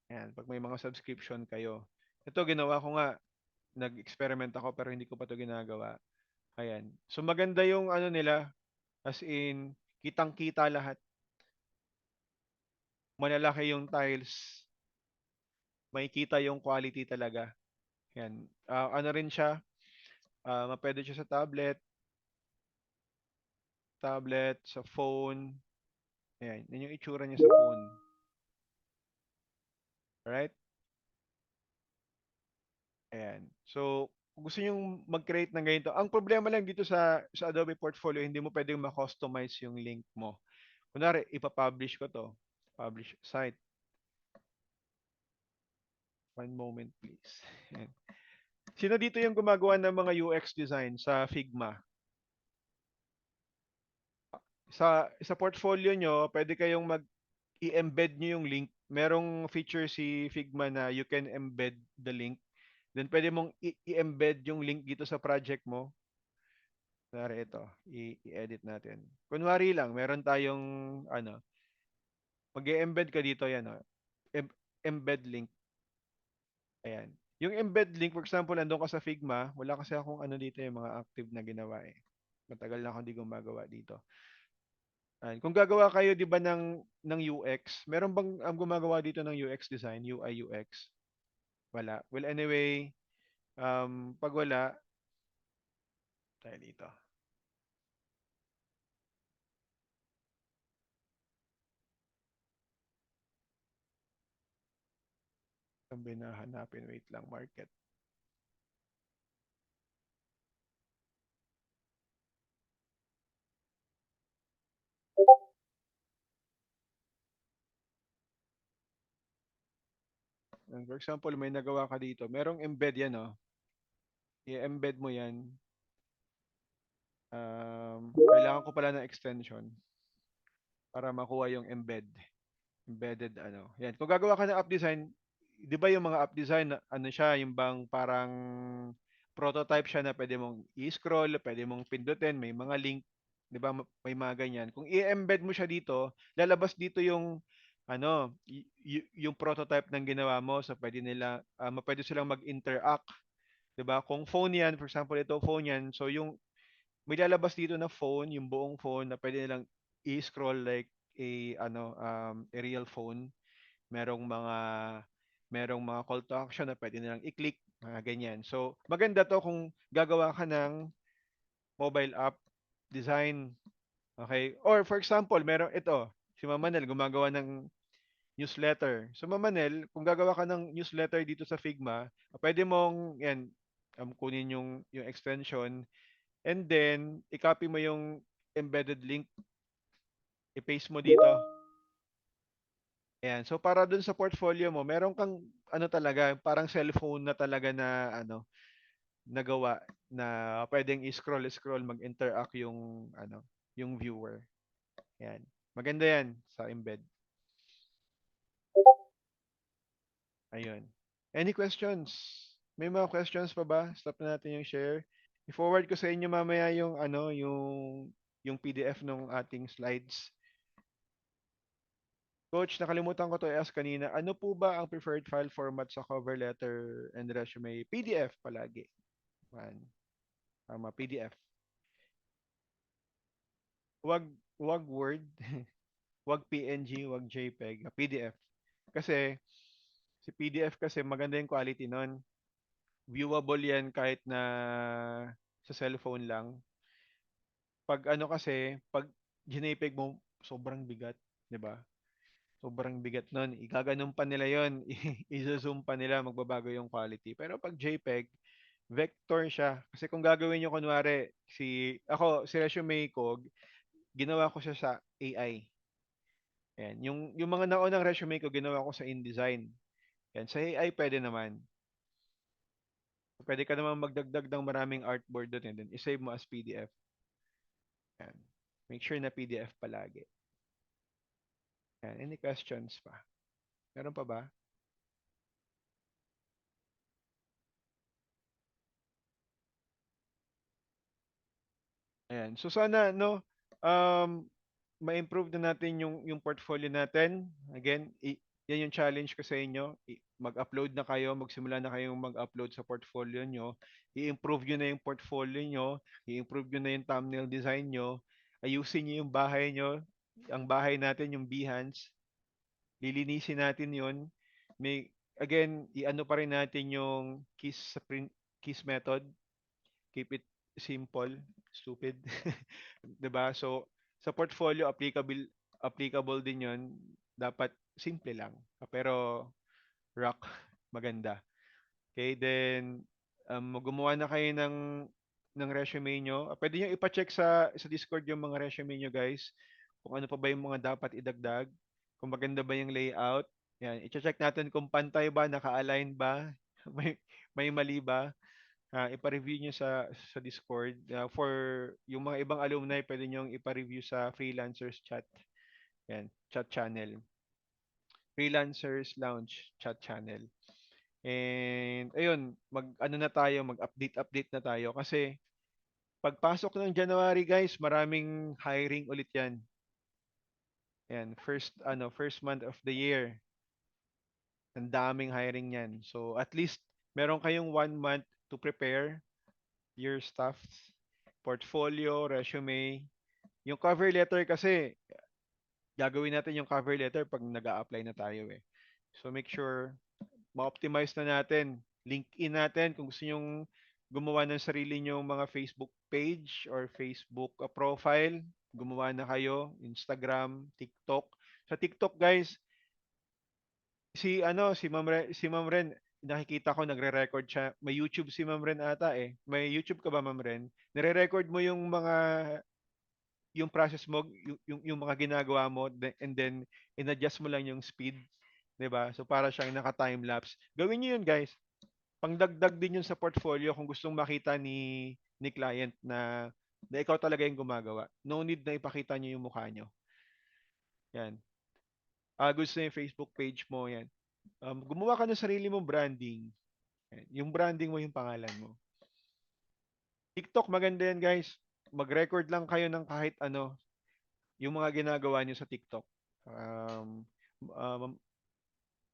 Ayan, pag may mga subscription kayo. Ito, ginawa ko nga. Nag-experiment ako pero hindi ko pa ito ginagawa. Ayan. So, maganda yung ano nila. As in, kitang-kita lahat. Malalaki yung tiles. May kita yung quality talaga. Ayan. Ano rin siya? Mapwede siya sa tablet, sa phone. Ayan. Yan yung itsura niya sa phone. Alright? Ayan. So, kung gusto nyo mag-create ng ganito, ang problema lang dito sa Adobe Portfolio, hindi mo pwedeng ma-customize yung link mo. Kunwari, ipapublish ko to. Publish site. One moment, please. Ayan. Sino dito yung gumagawa ng mga UX design sa Figma? Sa portfolio nyo, pwede kayong i-embed nyo yung link. Merong feature si Figma na you can embed the link. Then pwede mong i-embed yung link dito sa project mo. Kunwari ito, i-edit natin. Kunwari lang, meron tayong mag-embed ka dito yan, embed link. Ayan. Yung embed link, for example, nandun ka sa Figma, wala kasi akong dito yung mga active na ginawa eh. Matagal na akong di gumagawa dito. Ayan. Kung gagawa kayo, di ba, ng UX, meron bang gumagawa dito ng UX design, UI, UX? Wala. Well, anyway, pag wala, tayo dito. Sabi na hanapin, wait lang, market. For example, may nagawa ka dito. Merong embed yan, oh. I-embed mo yan. Kailangan ko pala ng extension para makuha yung embedded Yan. Kung gagawa ka ng app design, 'di ba yung mga app design ano siya, yung bang parang prototype siya na pwede mong i-scroll, pwede mong pindutin, may mga link, 'di ba? May mga ganyan. Kung i-embed mo siya dito, lalabas dito yung yung prototype ng ginawa mo, so pwede silang mag-interact, 'di ba? Kung phone 'yan, for example, ito phone 'yan, so yung may lalabas dito na phone, yung buong phone na pwede nilang i-scroll like a real phone. Merong mga merong mga call to action na pwede nilang i-click, mga ganyan. So, maganda to kung gagawa ka ng mobile app design. Okay? Or for example, meron ito, si Mama Nel gumagawa ng newsletter. So Mama Nel, kung gagawa ka ng newsletter dito sa Figma, pwede mong yan kunin yung extension and then i-copy mo yung embedded link, i-paste mo dito. Ayan. So para dun sa portfolio mo, meron kang ano talaga, parang cellphone na talaga na nagawa na pwedeng i-scroll, mag-interact yung viewer. Ayan. Maganda yan sa embed. Ayun. Any questions? May mga questions pa ba? Stop na natin yung share. I-forward ko sa inyo mamaya yung PDF ng ating slides. Coach, nakalimutan ko to i-ask kanina. Ano po ba ang preferred file format sa cover letter and resume? PDF palagi. Man. Tama, PDF. Wag wag Word, wag PNG, wag JPEG, PDF. Kasi si PDF kasi maganda yung quality nun. Viewable yan kahit na sa cellphone lang. Pag ano kasi, pag JPEG mo, sobrang bigat, 'di ba? Sobrang bigat nun. Igaganon pa nila yon, i-zoom pa nila, magbabago yung quality. Pero pag JPEG, vector siya. Kasi kung gagawin nyo kunwari, si resume ko, ginawa ko siya sa AI. Ayan. Yung mga naunang resume ko, ginawa ko sa InDesign. Yan. Sa AI, pwede naman. Pwede ka naman magdagdag ng maraming artboard doon and then isave mo as PDF. Yan. Make sure na PDF palagi. Yan. Any questions pa? Meron pa ba? Ayan. So sana no um ma-improve na natin yung portfolio natin. Again, yan yung challenge ko sa inyo. Mag-upload na kayo, magsimula na kayong mag-upload sa portfolio nyo. I-improve nyo na yung portfolio nyo, i-improve nyo na yung thumbnail design nyo, ayusin nyo yung bahay nyo, ang bahay natin, yung Behance, lilinisin natin yun. Again, i-ano pa rin natin yung kiss method. Keep it simple, stupid. 'Di ba? So sa portfolio applicable din 'yon. Dapat simple lang. Pero rock maganda. Okay, then gumawa na kayo ng resume nyo. Pwede nyo ipa-check sa Discord yung mga resume nyo, guys. Kung ano pa ba yung mga dapat idagdag. Kung maganda ba yung layout. Yan, i-check natin kung pantay ba, naka-align ba, may may mali ba. Ipa-review nyo sa Discord. For yung mga ibang alumni, pwede nyo ipa-review sa Freelancers Chat. Yan, chat channel. Freelancers Lounge chat channel. And ayun, ano na tayo, mag-update na tayo kasi pagpasok ng January, guys, maraming hiring ulit 'yan. Yan, first month of the year. Ang daming hiring 'yan. So at least meron kayong 1 month to prepare your stuff, portfolio, resume. Yung cover letter kasi, gagawin natin yung cover letter pag nag-a-apply na tayo eh. So make sure ma-optimize na natin. LinkedIn natin kung gusto nyong gumawa ng sarili nyong mga Facebook page or Facebook profile, gumawa na kayo, Instagram, TikTok. Sa TikTok, guys, si Ma'am Ren, nakikita ko nagre-record siya. May YouTube si Ma'am Ren ata eh. May YouTube ka ba, Ma'am Ren? Nire-record mo yung process mo, yung mga ginagawa mo, and then in-adjust mo lang yung speed, 'di ba? So para siyang naka-time lapse. Gawin niyo 'yun, guys. Pangdagdag din 'yun sa portfolio kung gustong makita ni client na ikaw talaga yung gumagawa. No need na ipakita niyo yung mukha niyo. Yan. Gusto niyo yung Facebook page mo, yan. Gumawa ka ng sarili mong branding. Yan. Yung branding mo yung pangalan mo. TikTok maganda yan, guys. Mag-record lang kayo ng kahit ano, yung mga ginagawa niyo sa TikTok. Um, um,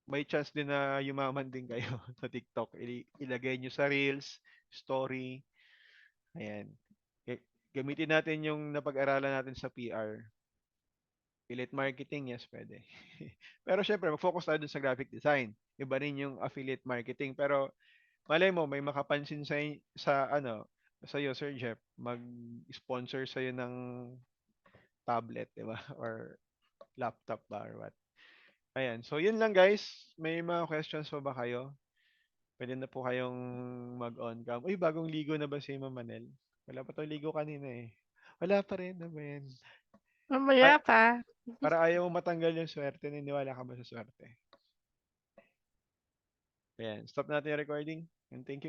may chance din na yumaman din kayo sa TikTok. Ilagay nyo sa Reels, Story. Ayan. Gamitin natin yung napag-aralan natin sa PR. Affiliate marketing, yes, pwede. Pero syempre, mag-focus tayo dun sa graphic design. Iba rin yung affiliate marketing. Pero malay mo, may makapansin sa ano, sa iyo, Sir Jeff, mag-sponsor sa ng tablet, di ba? Or laptop ba or what. Ayan. So, yun lang guys. May mga questions pa ba kayo? Pwede na po kayong mag-on cam. Uy, bagong ligo na ba si Ma'am Manel? Wala pa to ligo kanina eh. Wala pa rin. Ano ba yan? Mamaya Ay, pa. para ayaw mo matanggal yung swerte. Niniwala ka ba sa swerte? Ayan. Stop natin yung recording. And thank you.